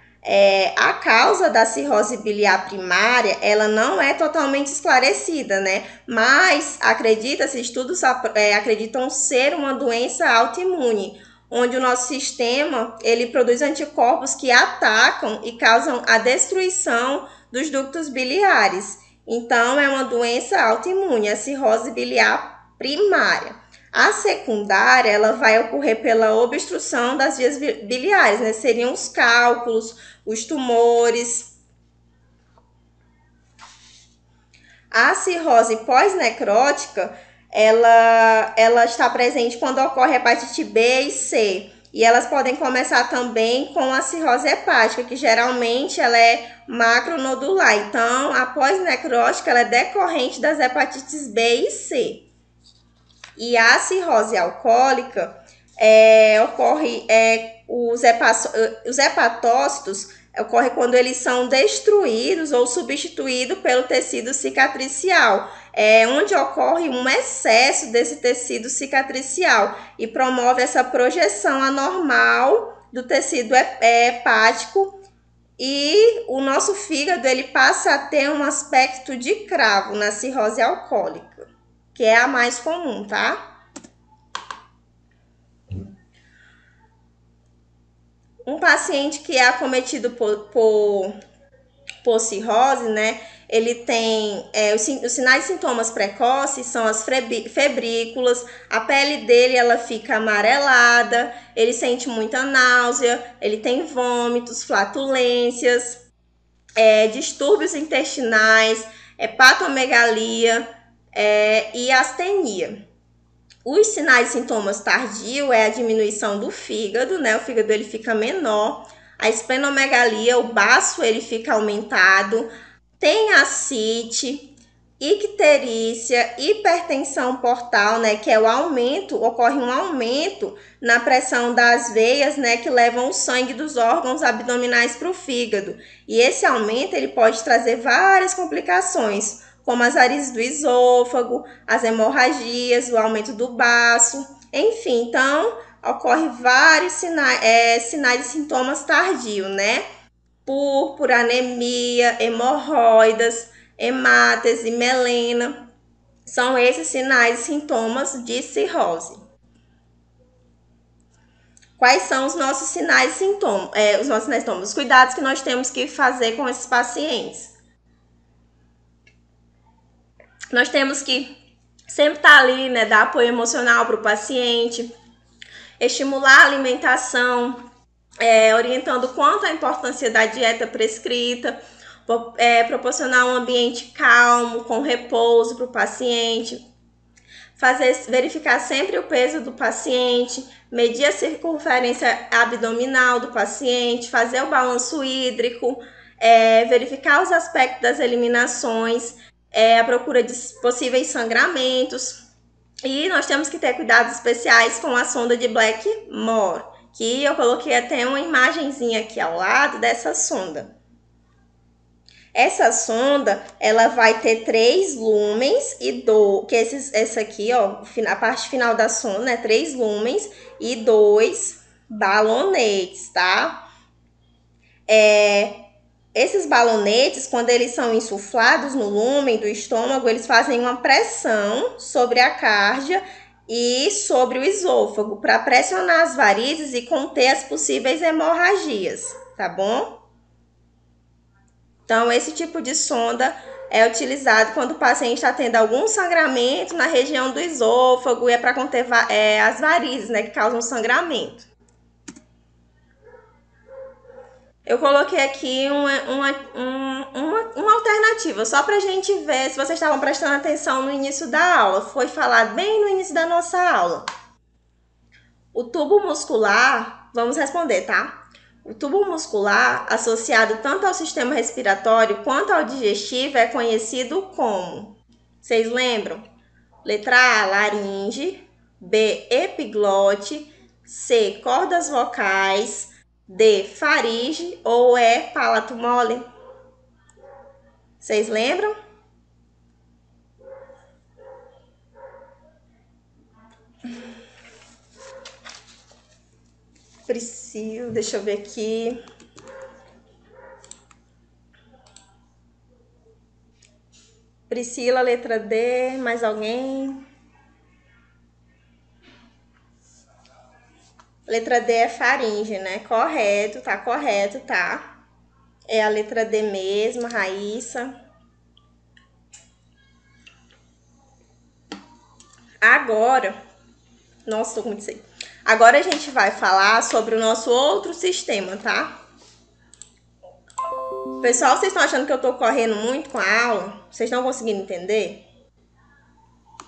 A causa da cirrose biliar primária, ela não é totalmente esclarecida, né? Mas acredita-se, estudos acreditam ser uma doença autoimune, onde o nosso sistema, ele produz anticorpos que atacam e causam a destruição dos ductos biliares. Então, é uma doença autoimune, a cirrose biliar primária. A secundária, ela vai ocorrer pela obstrução das vias biliares, né? Seriam os cálculos, os tumores. A cirrose pós-necrótica, ela está presente quando ocorre hepatite B e C. E elas podem começar também com a cirrose hepática, que geralmente ela é macronodular. Então, a pós-necrótica ela é decorrente das hepatites B e C. E a cirrose alcoólica ocorre os hepatócitos ocorre quando eles são destruídos ou substituídos pelo tecido cicatricial, onde ocorre um excesso desse tecido cicatricial e promove essa projeção anormal do tecido hepático, e o nosso fígado ele passa a ter um aspecto de cravo na cirrose alcoólica, que é a mais comum, tá? Um paciente que é acometido por cirrose, né? Ele tem os sinais e sintomas precoces são as febrículas, a pele dele ela fica amarelada, ele sente muita náusea, ele tem vômitos, flatulências, distúrbios intestinais, hepatomegalia e astenia. Os sinais e sintomas tardios é a diminuição do fígado, né? O fígado ele fica menor, a esplenomegalia, o baço ele fica aumentado, tem ascite, icterícia, hipertensão portal, né? Que é o aumento, ocorre um aumento na pressão das veias, né? Que levam o sangue dos órgãos abdominais para o fígado. E esse aumento ele pode trazer várias complicações, como as varizes do esôfago, as hemorragias, o aumento do baço, enfim, então ocorre vários sinais e sintomas tardios, né? Púrpura, anemia, hemorroidas, hemáteses, melena, são esses sinais e sintomas de cirrose. Quais são os nossos sinais e sintomas? Os cuidados que nós temos que fazer com esses pacientes. Nós temos que sempre estar ali, né, dar apoio emocional para o paciente, estimular a alimentação, orientando quanto à importância da dieta prescrita, proporcionar um ambiente calmo, com repouso para o paciente, verificar sempre o peso do paciente, medir a circunferência abdominal do paciente, fazer o balanço hídrico, verificar os aspectos das eliminações, a procura de possíveis sangramentos. E nós temos que ter cuidados especiais com a sonda de Blackmore, que eu coloquei até uma imagenzinha aqui ao lado dessa sonda. Essa sonda, ela vai ter 3 lúmens essa aqui, ó, a parte final da sonda, né, 3 lúmens e 2 balonetes, tá? Esses balonetes, quando eles são insuflados no lúmen do estômago, eles fazem uma pressão sobre a cárdia e sobre o esôfago para pressionar as varizes e conter as possíveis hemorragias, tá bom? Então, esse tipo de sonda é utilizado quando o paciente está tendo algum sangramento na região do esôfago e é para conter as varizes, né, que causam sangramento. Eu coloquei aqui uma alternativa, só para a gente ver se vocês estavam prestando atenção no início da aula. Foi falado bem no início da nossa aula. O tubo muscular, vamos responder, tá? O tubo muscular, associado tanto ao sistema respiratório quanto ao digestivo, é conhecido como... Vocês lembram? Letra A, laringe. B, epiglote. C, cordas vocais. D, faringe ou palato mole? Vocês lembram? Priscila, deixa eu ver aqui. Priscila, letra D, mais alguém? Letra D é faringe, né? Correto, tá? É a letra D mesmo, Raíssa. Agora, nossa, tô com muito seco. Agora a gente vai falar sobre o nosso outro sistema, tá? Pessoal, vocês estão achando que eu tô correndo muito com a aula? Vocês estão conseguindo entender?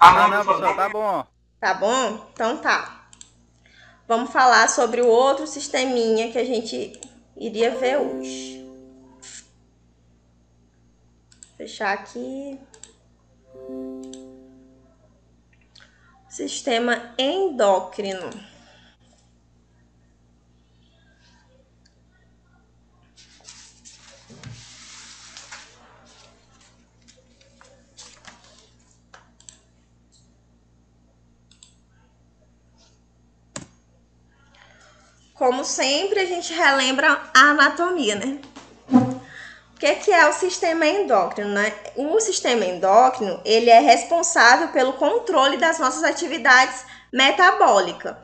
Não, professor, tá bom. Tá bom? Então tá. Vamos falar sobre o outro sisteminha que a gente iria ver hoje. Vou fechar aqui. Sistema endócrino. Como sempre, a gente relembra a anatomia, né? O que é o sistema endócrino, né? O sistema endócrino, ele é responsável pelo controle das nossas atividades metabólicas.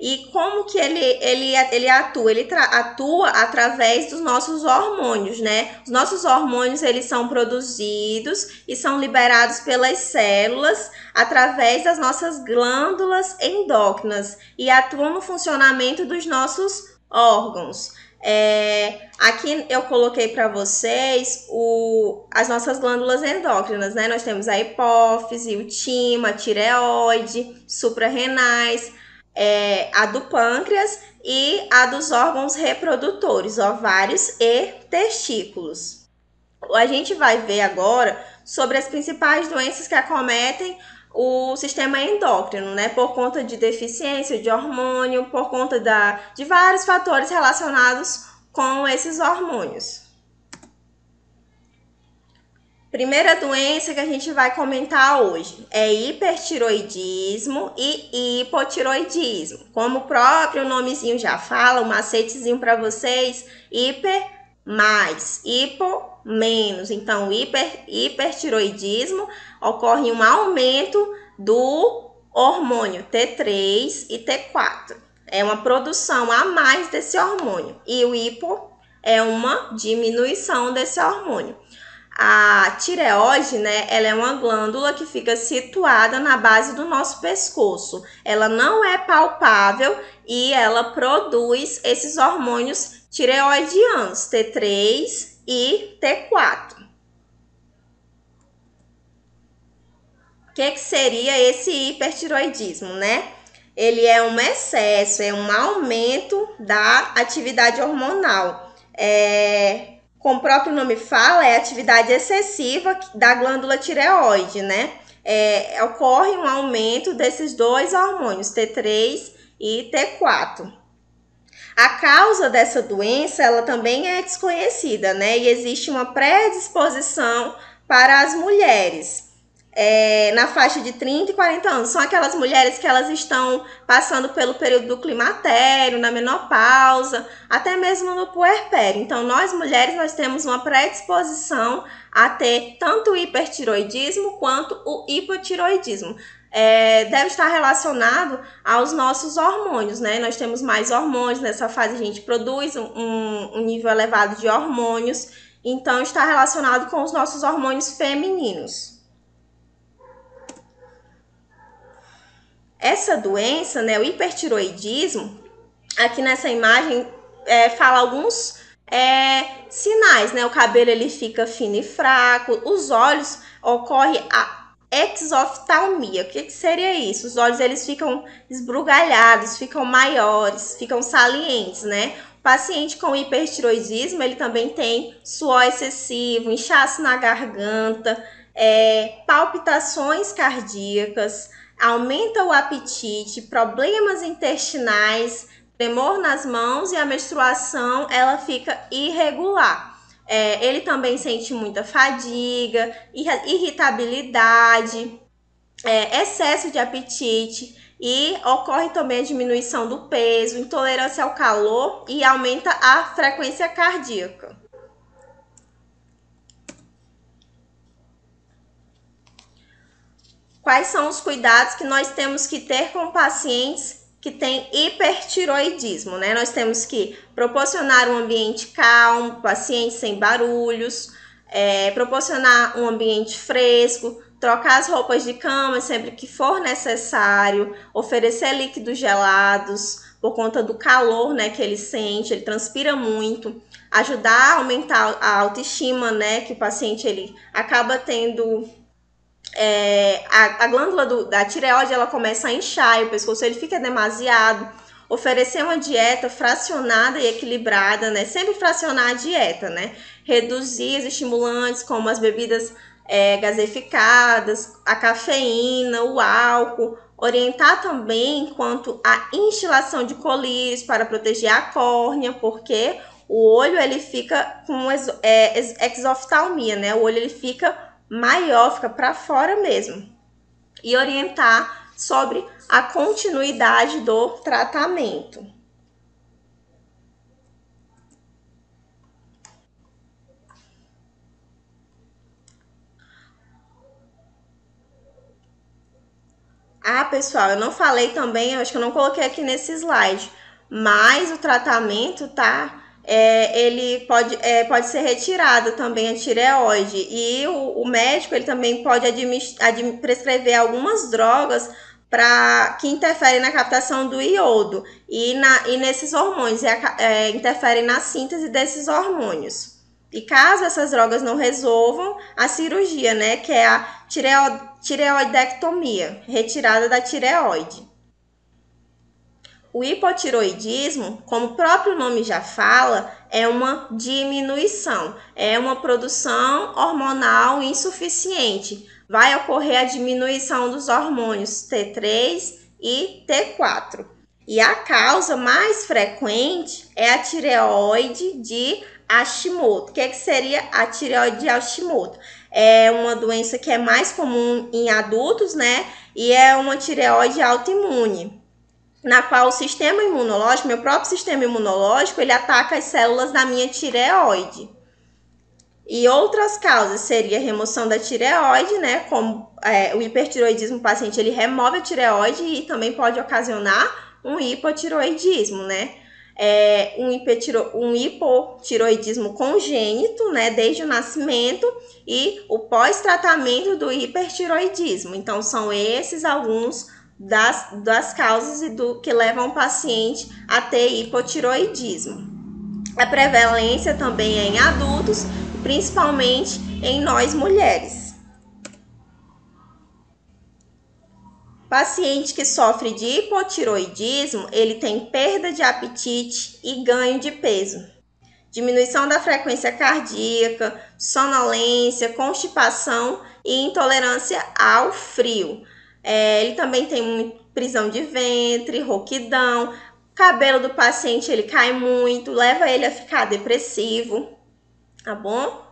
E como que ele atua? Ele atua através dos nossos hormônios, né? Os nossos hormônios, eles são produzidos e são liberados pelas células através das nossas glândulas endócrinas e atuam no funcionamento dos nossos órgãos. Aqui eu coloquei para vocês as nossas glândulas endócrinas, né? Nós temos a hipófise, o timo, a tireoide, suprarrenais, a do pâncreas e a dos órgãos reprodutores, ovários e testículos. A gente vai ver agora sobre as principais doenças que acometem o sistema endócrino, né? Por conta de deficiência de hormônio, por conta de vários fatores relacionados com esses hormônios. Primeira doença que a gente vai comentar hoje é hipertiroidismo e hipotiroidismo. Como o próprio nomezinho já fala, um macetezinho para vocês, hiper mais, hipo menos. Então, hipertiroidismo ocorre um aumento do hormônio T3 e T4. É uma produção a mais desse hormônio. E o hipo é uma diminuição desse hormônio. A tireoide, né, ela é uma glândula que fica situada na base do nosso pescoço. Ela não é palpável e ela produz esses hormônios tireoidianos, T3 e T4. O que seria esse hipertiroidismo, né? Ele é um excesso, é um aumento da atividade hormonal. Como o próprio nome fala, é atividade excessiva da glândula tireoide, né? Ocorre um aumento desses dois hormônios, T3 e T4. A causa dessa doença, ela também é desconhecida, né? E existe uma predisposição para as mulheres na faixa de 30 e 40 anos. São aquelas mulheres que elas estão passando pelo período do climatério, na menopausa, até mesmo no puerpério. Então, nós mulheres, nós temos uma predisposição a ter tanto o hipertiroidismo quanto o hipotiroidismo. Deve estar relacionado aos nossos hormônios, né? Nós temos mais hormônios, nessa fase a gente produz um nível elevado de hormônios, então está relacionado com os nossos hormônios femininos. Essa doença, né, o hipertiroidismo, aqui nessa imagem fala alguns sinais, né? O cabelo ele fica fino e fraco, os olhos ocorre a exoftalmia. O que seria isso? Os olhos eles ficam esbugalhados, ficam maiores, ficam salientes, né? O paciente com hipertiroidismo, ele também tem suor excessivo, inchaço na garganta, palpitações cardíacas, aumenta o apetite, problemas intestinais, tremor nas mãos e a menstruação ela fica irregular. Ele também sente muita fadiga, irritabilidade, excesso de apetite e ocorre também a diminuição do peso, intolerância ao calor e aumenta a frequência cardíaca. Quais são os cuidados que nós temos que ter com pacientes que têm hipertiroidismo, né? Nós temos que proporcionar um ambiente calmo, pacientes sem barulhos, proporcionar um ambiente fresco, trocar as roupas de cama sempre que for necessário, oferecer líquidos gelados por conta do calor, né, que ele sente, ele transpira muito, ajudar a aumentar a autoestima, né, que o paciente ele acaba tendo a glândula da tireoide, ela começa a inchar e o pescoço ele fica demasiado. Oferecer uma dieta fracionada e equilibrada, né? Sempre fracionar a dieta, né? Reduzir os estimulantes como as bebidas gaseificadas, a cafeína, o álcool. Orientar também quanto à instilação de colírios para proteger a córnea, porque o olho ele fica com exoftalmia, né? O olho ele fica maior, fica para fora mesmo. E orientar sobre a continuidade do tratamento. Ah, pessoal, eu não falei também, eu acho que eu não coloquei aqui nesse slide, mas o tratamento, tá? Ele pode ser retirado também a tireoide e o médico ele também pode prescrever algumas drogas que interferem na captação do iodo e nesses hormônios, interferem na síntese desses hormônios. E caso essas drogas não resolvam, a cirurgia, né, que é a tireoidectomia, retirada da tireoide. O hipotiroidismo, como o próprio nome já fala, é uma diminuição, é uma produção hormonal insuficiente. Vai ocorrer a diminuição dos hormônios T3 e T4. E a causa mais frequente é a tireoide de Hashimoto. O que seria a tireoide de Hashimoto? É uma doença que é mais comum em adultos, né? E é uma tireoide autoimune, na qual o sistema imunológico, meu próprio sistema imunológico, ele ataca as células da minha tireoide. E outras causas seria a remoção da tireoide, né? Como o hipertiroidismo, o paciente ele remove a tireoide e também pode ocasionar um hipotiroidismo, né? Um hipotiroidismo congênito, né, desde o nascimento, e o pós-tratamento do hipertiroidismo. Então, são esses alguns das causas que levam o paciente a ter hipotiroidismo. A prevalência também é em adultos, principalmente em nós mulheres. Paciente que sofre de hipotiroidismo, ele tem perda de apetite e ganho de peso, diminuição da frequência cardíaca, sonolência, constipação e intolerância ao frio. Ele também tem prisão de ventre, rouquidão, o cabelo do paciente ele cai muito, leva ele a ficar depressivo, tá bom?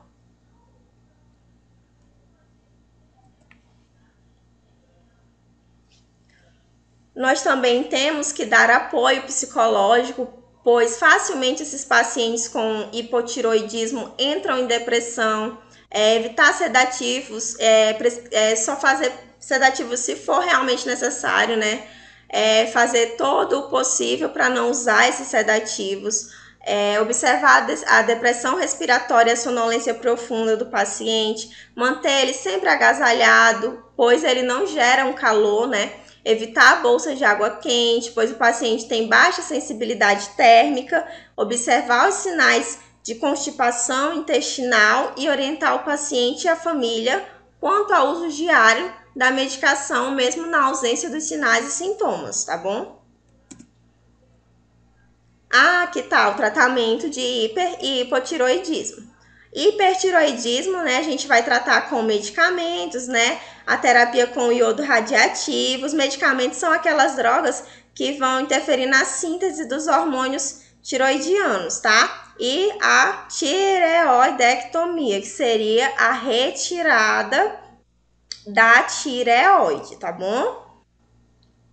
Nós também temos que dar apoio psicológico, pois facilmente esses pacientes com hipotiroidismo entram em depressão. Evitar sedativos, só fazer sedativos se for realmente necessário, né? Fazer todo o possível para não usar esses sedativos. Observar a depressão respiratória e a sonolência profunda do paciente. Manter ele sempre agasalhado, pois ele não gera um calor, né? Evitar bolsas de água quente, pois o paciente tem baixa sensibilidade térmica. Observar os sinais de constipação intestinal e orientar o paciente e a família quanto ao uso diário da medicação, mesmo na ausência dos sinais e sintomas, tá bom? Que tal o tratamento de hiper e hipotiroidismo? Hipertiroidismo, né, a gente vai tratar com medicamentos, né, a terapia com iodo radioativo. Os medicamentos são aquelas drogas que vão interferir na síntese dos hormônios tiroidianos, tá? E a tireoidectomia, que seria a retirada da tireoide, tá bom?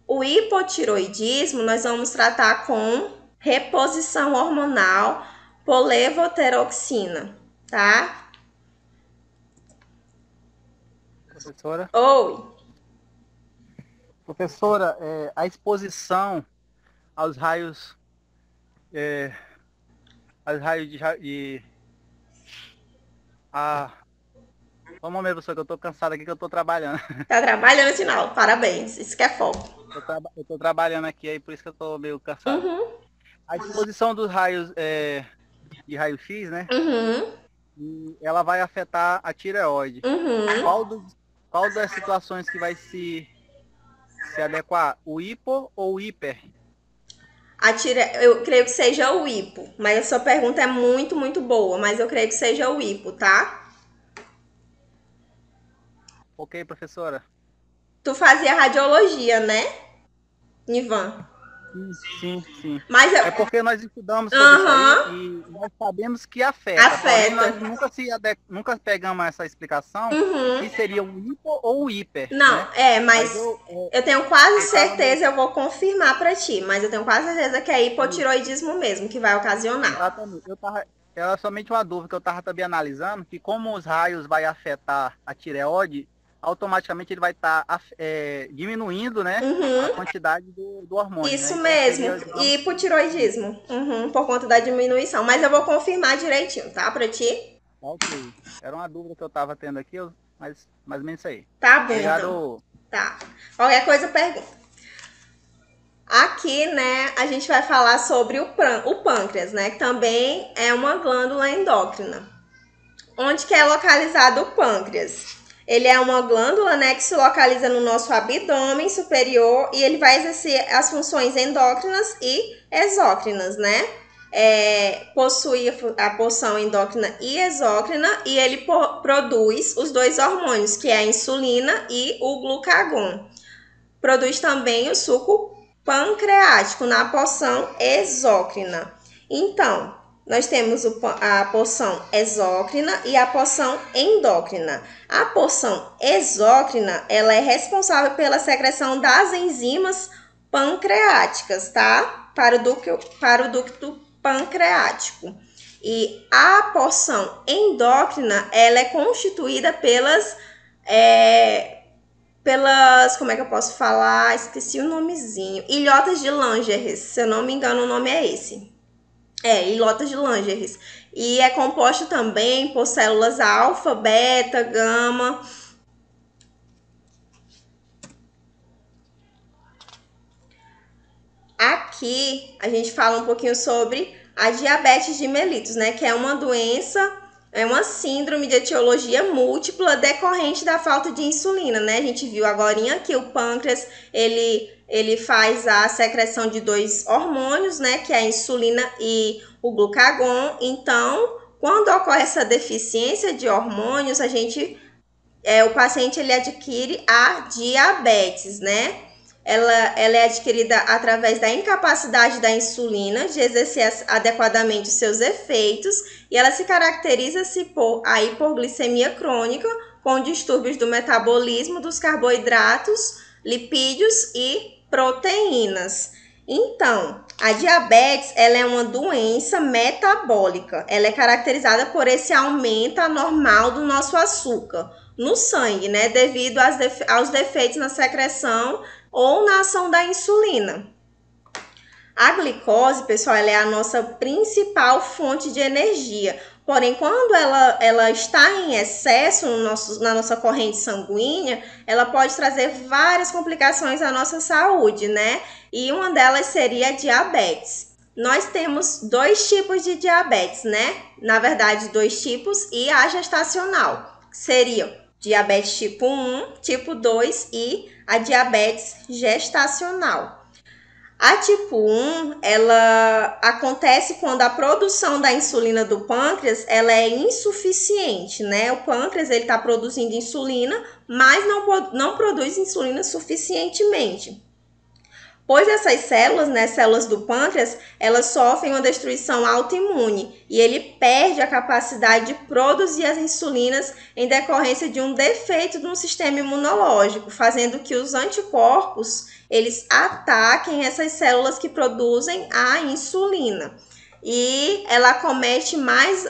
O hipotiroidismo nós vamos tratar com reposição hormonal por levotiroxina, tá? Professora? Oi. Professora, a exposição aos raios, Só um momento, professor, que eu tô cansado aqui, que eu tô trabalhando. Tá trabalhando, Sinal? Parabéns. Isso que é foco. Eu tô trabalhando aqui, aí por isso que eu tô meio cansado. Uhum, A exposição dos raios de raio-x, né? uhum, E ela vai afetar a tireoide. uhum. Qual das situações que vai se adequar? O hipo ou o hiper? Eu creio que seja o hipo, mas a sua pergunta é muito, muito boa, mas eu creio que seja o hipo, tá? Ok, professora? Tu fazia radiologia, né, Nivan? Sim. Mas eu... É porque nós estudamos sobre isso aí Aham, e nós sabemos que afeta, porém afeta. nós nunca pegamos essa explicação Uhum. se seria o hipo ou o hiper, Não, né? mas Mas eu tenho quase eu tava meio... certeza, eu vou confirmar pra ti, mas eu tenho quase certeza que é hipotiroidismo mesmo que vai ocasionar. Exatamente. Era somente uma dúvida que eu estava também analisando, que como os raios vai afetar a tireoide, automaticamente ele vai estar diminuindo, né, a Uhum. quantidade do hormônio, né? Isso Então mesmo, seria, digamos, hipotiroidismo, uhum, por conta da diminuição. Mas eu vou confirmar direitinho, tá, pra ti? ok. Era uma dúvida que eu estava tendo aqui, mas mais ou menos isso aí. Tá bom, então. Obrigado. Tá. Qualquer coisa, pergunta. Aqui, né, a gente vai falar sobre o pâncreas, né, que também é uma glândula endócrina. Onde que é localizado o pâncreas? Ele é uma glândula, né, que se localiza no nosso abdômen superior e ele vai exercer as funções endócrinas e exócrinas, né? Possui a porção endócrina e exócrina e ele produz os dois hormônios, que é a insulina e o glucagon. Produz também o suco pancreático na porção exócrina. Então, nós temos a porção exócrina e a porção endócrina. A porção exócrina, ela é responsável pela secreção das enzimas pancreáticas, tá? Para o ducto pancreático. E a porção endócrina, ela é constituída como é que eu posso falar? Esqueci o nomezinho. Ilhotas de Langerhans, se eu não me engano, o nome é esse. Ilhotas de Langerhans. E é composto também por células alfa, beta, gama. Aqui a gente fala um pouquinho sobre a diabetes de mellitus, né? Que é uma doença, é uma síndrome de etiologia múltipla decorrente da falta de insulina, né? A gente viu agora que o pâncreas, ele faz a secreção de dois hormônios, né? Que é a insulina e o glucagon. Então, quando ocorre essa deficiência de hormônios, o paciente ele adquire a diabetes, né? Ela é adquirida através da incapacidade da insulina de exercer adequadamente os seus efeitos e ela se caracteriza-se por a hipoglicemia crônica com distúrbios do metabolismo dos carboidratos, lipídios e proteínas. Então, a diabetes ela é uma doença metabólica. Ela é caracterizada por esse aumento anormal do nosso açúcar no sangue, né, devido aos defeitos na secreção ou na ação da insulina. A glicose, pessoal, ela é a nossa principal fonte de energia. Porém, quando ela está em excesso na nossa corrente sanguínea, ela pode trazer várias complicações à nossa saúde, né? E uma delas seria a diabetes. Nós temos dois tipos de diabetes, né? Na verdade, dois tipos e a gestacional. Seriam diabetes tipo 1, tipo 2 e a diabetes gestacional. A tipo 1, ela acontece quando a produção da insulina do pâncreas ela é insuficiente, né? O pâncreas ele está produzindo insulina, mas não produz insulina suficientemente. Pois essas células, né, células do pâncreas, elas sofrem uma destruição autoimune e ele perde a capacidade de produzir as insulinas em decorrência de um defeito no sistema imunológico, fazendo que os anticorpos eles ataquem essas células que produzem a insulina. E ela acomete mais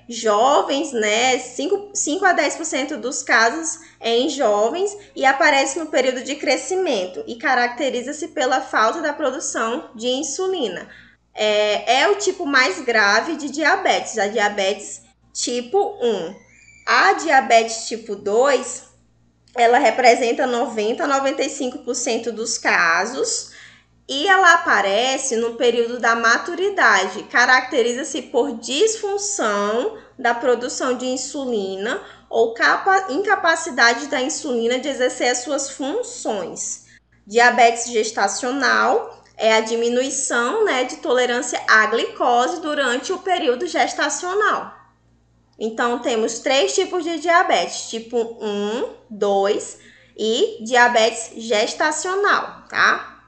jovens, né? 5 a 10% dos casos em jovens e aparece no período de crescimento e caracteriza-se pela falta da produção de insulina. É o tipo mais grave de diabetes, a diabetes tipo 1. A diabetes tipo 2, ela representa 90 a 95% dos casos e ela aparece no período da maturidade. Caracteriza-se por disfunção da produção de insulina ou incapacidade da insulina de exercer as suas funções. Diabetes gestacional é a diminuição, né, de tolerância à glicose durante o período gestacional. Então, temos 3 tipos de diabetes, tipo 1, 2 e diabetes gestacional, tá?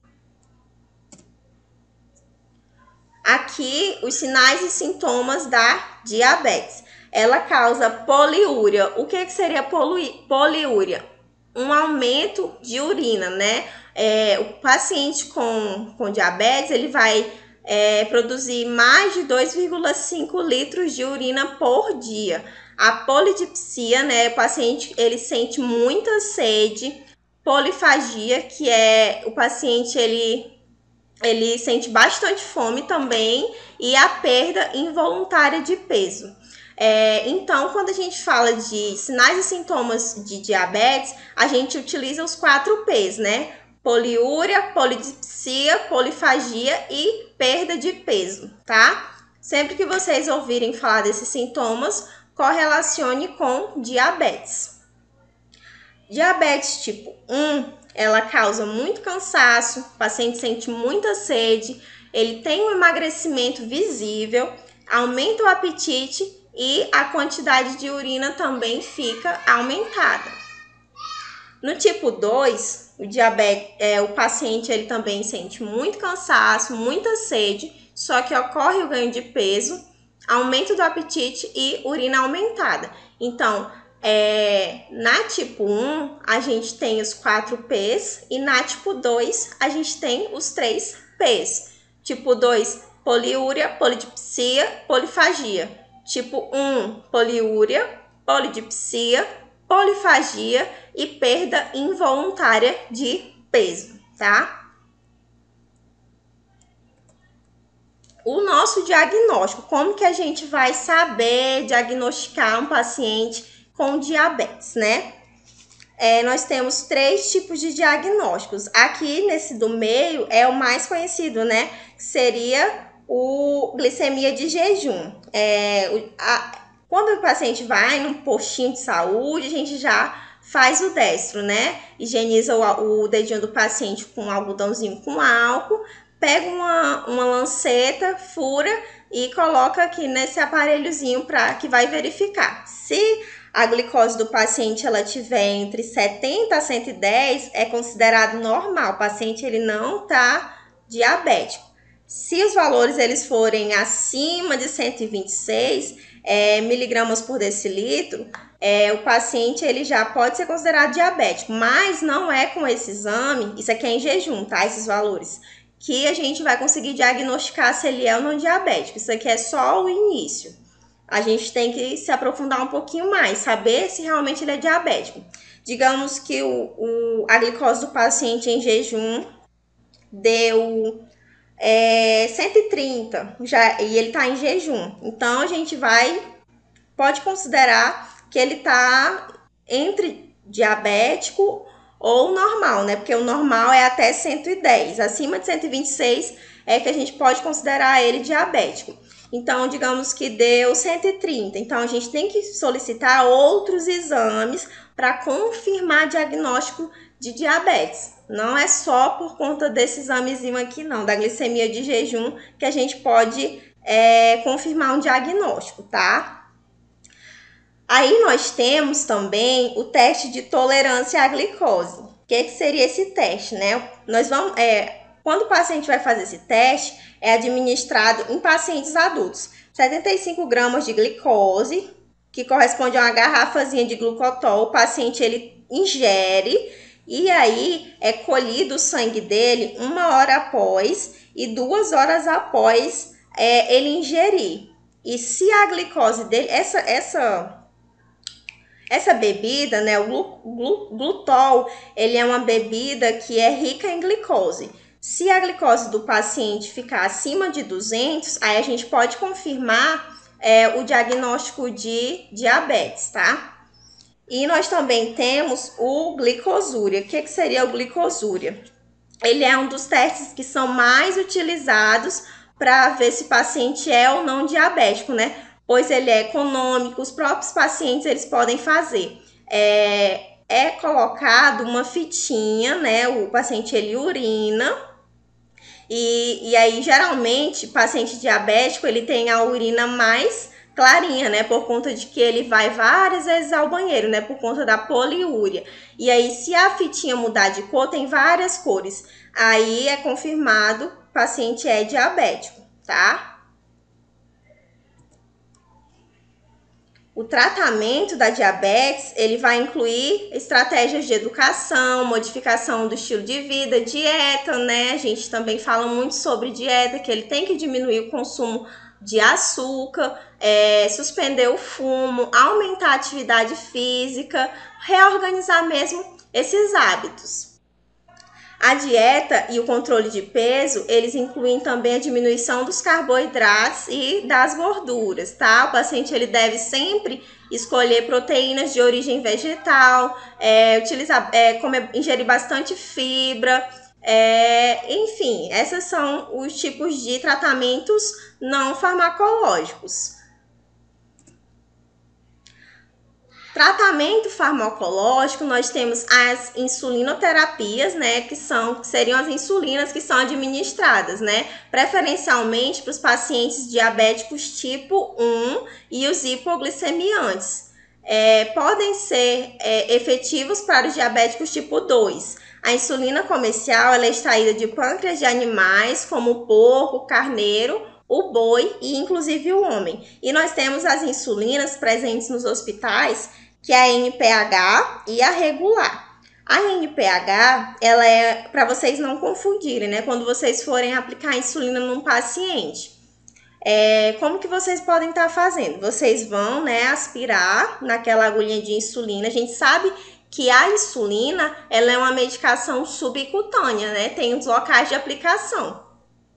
Aqui, os sinais e sintomas da diabetes. Ela causa poliúria. O que seria poliúria? Um aumento de urina, né? O paciente com diabetes, ele vai produzir mais de 2,5 litros de urina por dia. A polidipsia, né? O paciente, ele sente muita sede. Polifagia, que é o paciente, ele sente bastante fome também, e a perda involuntária de peso. Então, quando a gente fala de sinais e sintomas de diabetes, a gente utiliza os 4 P's, né? Poliúria, polidipsia, polifagia e perda de peso, tá? Sempre que vocês ouvirem falar desses sintomas, correlacione com diabetes. Diabetes tipo 1, ela causa muito cansaço, o paciente sente muita sede, ele tem um emagrecimento visível, aumenta o apetite e a quantidade de urina também fica aumentada. No tipo 2, o paciente ele também sente muito cansaço, muita sede, só que ocorre o ganho de peso, aumento do apetite e urina aumentada. Então, na tipo 1, a gente tem os 4 P's e na tipo 2, a gente tem os 3 P's. Tipo 2, poliúria, polidipsia, polifagia. Tipo 1, poliúria, polidipsia, polifagia e perda involuntária de peso, tá? O nosso diagnóstico, como que a gente vai saber diagnosticar um paciente com diabetes, né? Nós temos 3 tipos de diagnósticos. Aqui, nesse do meio, é o mais conhecido, né? Que seria o glicemia de jejum. Quando o paciente vai num postinho de saúde, a gente já faz o destro, né? Higieniza o dedinho do paciente com um algodãozinho com álcool, pega uma lanceta, fura e coloca aqui nesse aparelhozinho que vai verificar. Se a glicose do paciente ela tiver entre 70 a 110, é considerado normal. O paciente ele não está diabético. Se os valores eles forem acima de 126 miligramas por decilitro, o paciente ele já pode ser considerado diabético, mas não é com esse exame, isso aqui é em jejum, tá? Esses valores, que a gente vai conseguir diagnosticar se ele é ou não diabético. Isso aqui é só o início. A gente tem que se aprofundar um pouquinho mais, saber se realmente ele é diabético. Digamos que a glicose do paciente em jejum deu 130 e ele está em jejum. Então, a gente pode considerar que ele está entre diabético ou normal, né? Porque o normal é até 110. Acima de 126 é que a gente pode considerar ele diabético. Então, digamos que deu 130. Então, a gente tem que solicitar outros exames para confirmar diagnóstico de diabetes. Não é só por conta desse examezinho aqui, não, da glicemia de jejum, que a gente pode confirmar um diagnóstico, tá? Aí nós temos também o teste de tolerância à glicose. O que seria esse teste, né? Quando o paciente vai fazer esse teste, é administrado em pacientes adultos 75 gramas de glicose, que corresponde a uma garrafazinha de glucotol. O paciente ele ingere e aí é colhido o sangue dele 1 hora após e 2 horas após ele ingerir. E se a glicose dele, essa bebida, né, o glutol, ele é uma bebida que é rica em glicose. Se a glicose do paciente ficar acima de 200, aí a gente pode confirmar o diagnóstico de diabetes, tá? E nós também temos o glicosúria. O que seria o glicosúria? Ele é um dos testes que são mais utilizados para ver se o paciente é ou não diabético, né? Pois ele é econômico, os próprios pacientes eles podem fazer. É colocado uma fitinha, né? O paciente ele urina e aí geralmente o paciente diabético ele tem a urina mais clarinha, né? Por conta de que ele vai várias vezes ao banheiro, né? Por conta da poliúria. E aí, se a fitinha mudar de cor, tem várias cores. Aí é confirmado que o paciente é diabético, tá? O tratamento da diabetes, ele vai incluir estratégias de educação, modificação do estilo de vida, dieta, né? A gente também fala muito sobre dieta, que ele tem que diminuir o consumo de açúcar, suspender o fumo, aumentar a atividade física, reorganizar mesmo esses hábitos. A dieta e o controle de peso, eles incluem também a diminuição dos carboidratos e das gorduras, tá? O paciente ele deve sempre escolher proteínas de origem vegetal, ingerir bastante fibra, enfim, esses são os tipos de tratamentos não farmacológicos. Tratamento farmacológico, nós temos as insulinoterapias, né, que seriam as insulinas que são administradas, né, preferencialmente para os pacientes diabéticos tipo 1 e os hipoglicemiantes. Podem ser efetivos para os diabéticos tipo 2. A insulina comercial ela é extraída de pâncreas de animais como o porco, carneiro, o boi e inclusive o homem. E nós temos as insulinas presentes nos hospitais, que é a NPH e a regular. A NPH, ela é para vocês não confundirem, né? Quando vocês forem aplicar a insulina num paciente. Como que vocês podem estar fazendo? Vocês vão, né, aspirar naquela agulhinha de insulina. A gente sabe que a insulina, ela é uma medicação subcutânea, né? Tem os locais de aplicação.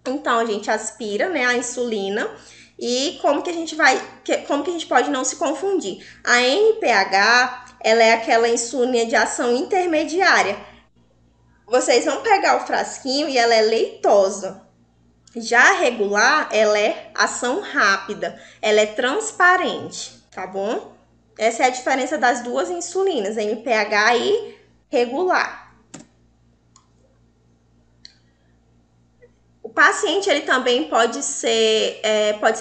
Então, a gente aspira, né, a insulina. E como que a gente pode não se confundir? A NPH, ela é aquela insulina de ação intermediária. Vocês vão pegar o frasquinho e ela é leitosa. Já a regular, ela é ação rápida, ela é transparente, tá bom? Essa é a diferença das duas insulinas, NPH e regular. O paciente ele também pode ser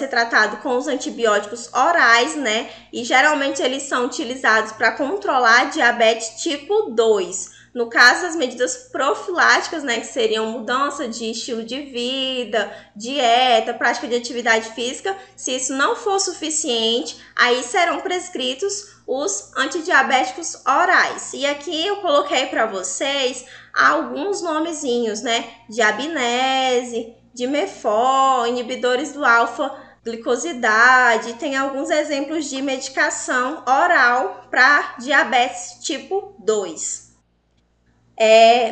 tratado com os antibióticos orais, né? E geralmente eles são utilizados para controlar diabetes tipo 2. No caso, as medidas profiláticas, né, que seriam mudança de estilo de vida, dieta, prática de atividade física, se isso não for suficiente, aí serão prescritos os antidiabéticos orais. E aqui eu coloquei para vocês alguns nomezinhos, né? Diabinese, Dimefor, inibidores do alfa-glicosidade. Tem alguns exemplos de medicação oral para diabetes tipo 2.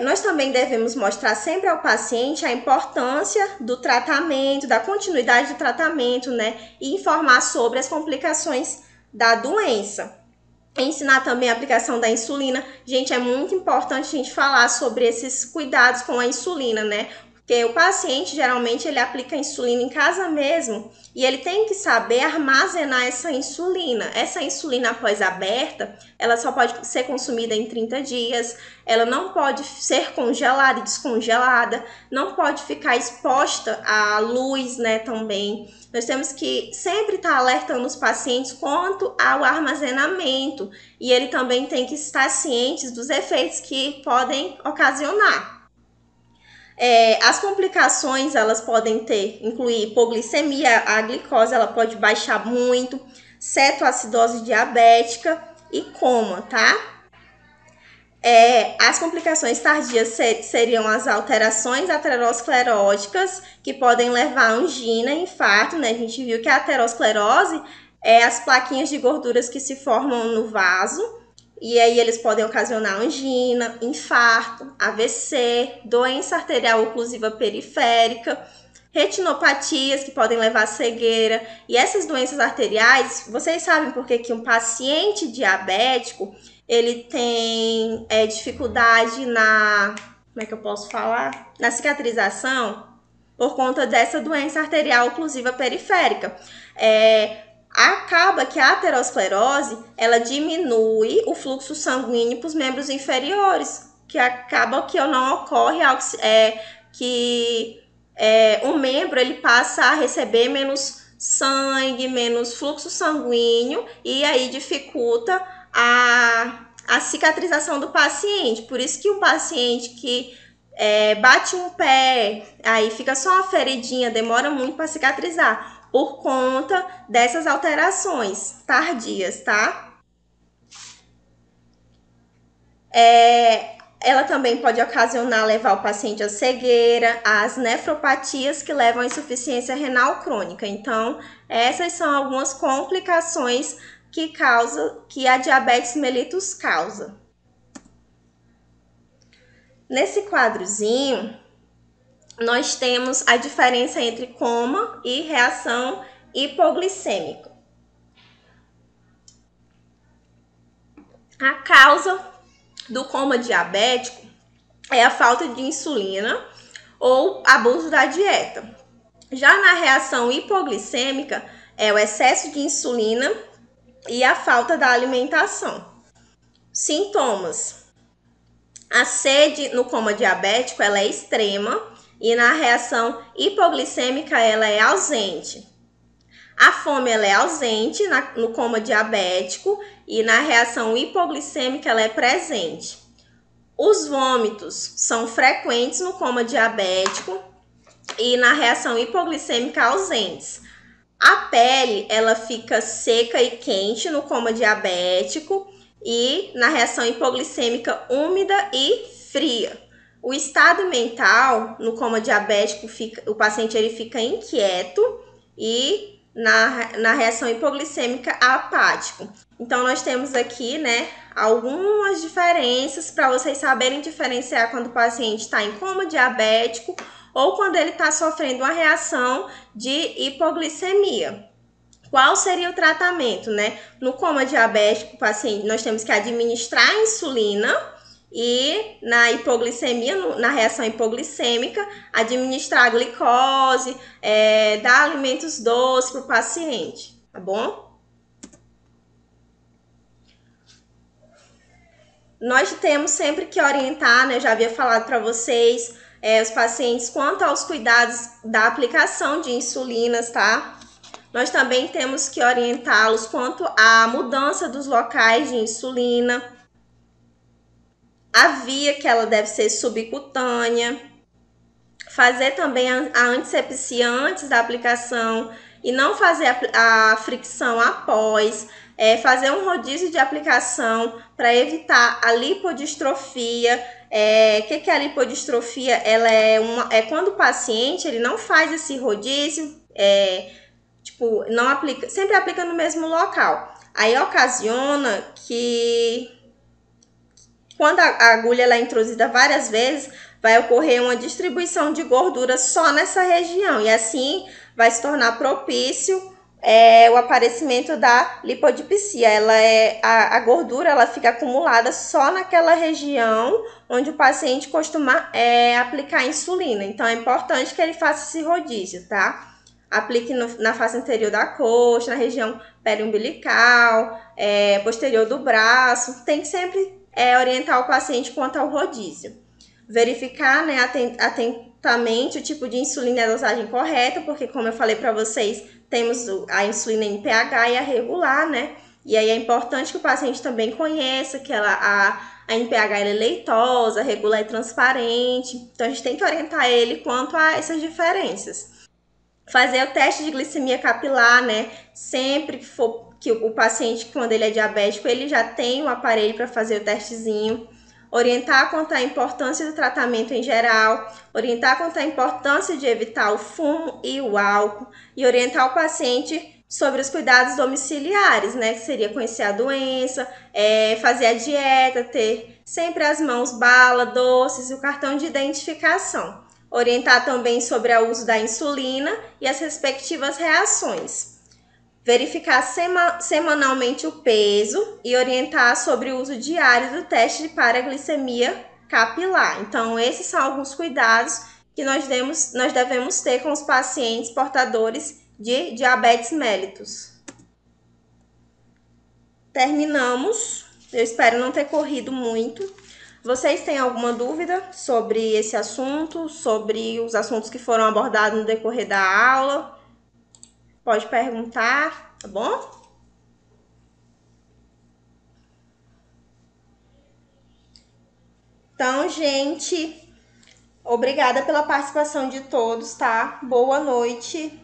Nós também devemos mostrar sempre ao paciente a importância do tratamento, da continuidade do tratamento, né? E informar sobre as complicações da doença. Ensinar também a aplicação da insulina. Gente, é muito importante a gente falar sobre esses cuidados com a insulina, né? Porque o paciente, geralmente, ele aplica a insulina em casa mesmo e ele tem que saber armazenar essa insulina. Essa insulina, após aberta, ela só pode ser consumida em 30 dias, ela não pode ser congelada e descongelada, não pode ficar exposta à luz, né, também. Nós temos que sempre estar alertando os pacientes quanto ao armazenamento e ele também tem que estar ciente dos efeitos que podem ocasionar. As complicações, elas podem incluir hipoglicemia, a glicose ela pode baixar muito, cetoacidose diabética e coma, tá? As complicações tardias seriam as alterações ateroscleróticas, que podem levar a angina, infarto, né? A gente viu que a aterosclerose é as plaquinhas de gorduras que se formam no vaso. E aí eles podem ocasionar angina, infarto, AVC, doença arterial oclusiva periférica, retinopatias que podem levar à cegueira. E essas doenças arteriais, vocês sabem por que um paciente diabético, ele tem dificuldade como é que eu posso falar? Na cicatrização, por conta dessa doença arterial oclusiva periférica. Acaba que a aterosclerose, ela diminui o fluxo sanguíneo para os membros inferiores, que acaba que não ocorre que o membro ele passa a receber menos sangue, menos fluxo sanguíneo, e aí dificulta a cicatrização do paciente. Por isso que um paciente que bate um pé, aí fica só uma feridinha, demora muito para cicatrizar, por conta dessas alterações tardias, tá? Ela também pode levar o paciente à cegueira, às nefropatias que levam à insuficiência renal crônica. Então, essas são algumas complicações que a diabetes mellitus causa. Nesse quadrozinho, nós temos a diferença entre coma e reação hipoglicêmica. A causa do coma diabético é a falta de insulina ou abuso da dieta. Já na reação hipoglicêmica, é o excesso de insulina e a falta da alimentação. Sintomas: a sede no coma diabético ela é extrema e na reação hipoglicêmica ela é ausente. A fome ela é ausente no coma diabético e na reação hipoglicêmica ela é presente. Os vômitos são frequentes no coma diabético e na reação hipoglicêmica ausentes. A pele ela fica seca e quente no coma diabético e na reação hipoglicêmica úmida e fria. O estado mental no coma diabético, o paciente ele fica inquieto e na reação hipoglicêmica apático. Então, nós temos aqui, né, algumas diferenças para vocês saberem diferenciar quando o paciente está em coma diabético ou quando ele está sofrendo uma reação de hipoglicemia. Qual seria o tratamento, né? No coma diabético, paciente, nós temos que administrar a insulina e na hipoglicemia, na reação hipoglicêmica, administrar a glicose, dar alimentos doces para o paciente, tá bom? Nós temos sempre que orientar, né? Eu já havia falado para vocês, os pacientes quanto aos cuidados da aplicação de insulinas, tá? Nós também temos que orientá-los quanto à mudança dos locais de insulina, a via que ela deve ser subcutânea, fazer também a antisepsia antes da aplicação e não fazer a fricção após, fazer um rodízio de aplicação para evitar a lipodistrofia. O que é a lipodistrofia? Ela é quando o paciente ele não faz esse rodízio, não aplica, sempre aplica no mesmo local. Aí ocasiona que quando a agulha ela é introduzida várias vezes, vai ocorrer uma distribuição de gordura só nessa região. E assim vai se tornar propício o aparecimento da lipodipsia. A gordura ela fica acumulada só naquela região onde o paciente costuma aplicar insulina. Então, é importante que ele faça esse rodízio, tá? Aplique na face anterior da coxa, na região periumbilical, posterior do braço. Tem que sempre orientar o paciente quanto ao rodízio. Verificar, né, atentamente o tipo de insulina e a dosagem correta, porque como eu falei para vocês, temos a insulina em pH e a regular, né? E aí é importante que o paciente também conheça que a NPH ela é leitosa, a regular é transparente. Então a gente tem que orientar ele quanto a essas diferenças. Fazer o teste de glicemia capilar, né? Sempre que o paciente, quando ele é diabético, ele já tem um aparelho para fazer o testezinho. Orientar quanto à importância do tratamento em geral, orientar quanto à importância de evitar o fumo e o álcool e orientar o paciente sobre os cuidados domiciliares, né? Que seria conhecer a doença, fazer a dieta, ter sempre as mãos bala, doces e o cartão de identificação. Orientar também sobre o uso da insulina e as respectivas reações. Verificar semanalmente o peso e orientar sobre o uso diário do teste de paraglicemia capilar. Então, esses são alguns cuidados que nós devemos ter com os pacientes portadores de diabetes mellitus. Terminamos. Eu espero não ter corrido muito. Vocês têm alguma dúvida sobre esse assunto, sobre os assuntos que foram abordados no decorrer da aula? Pode perguntar, tá bom? Então, gente, obrigada pela participação de todos, tá? Boa noite.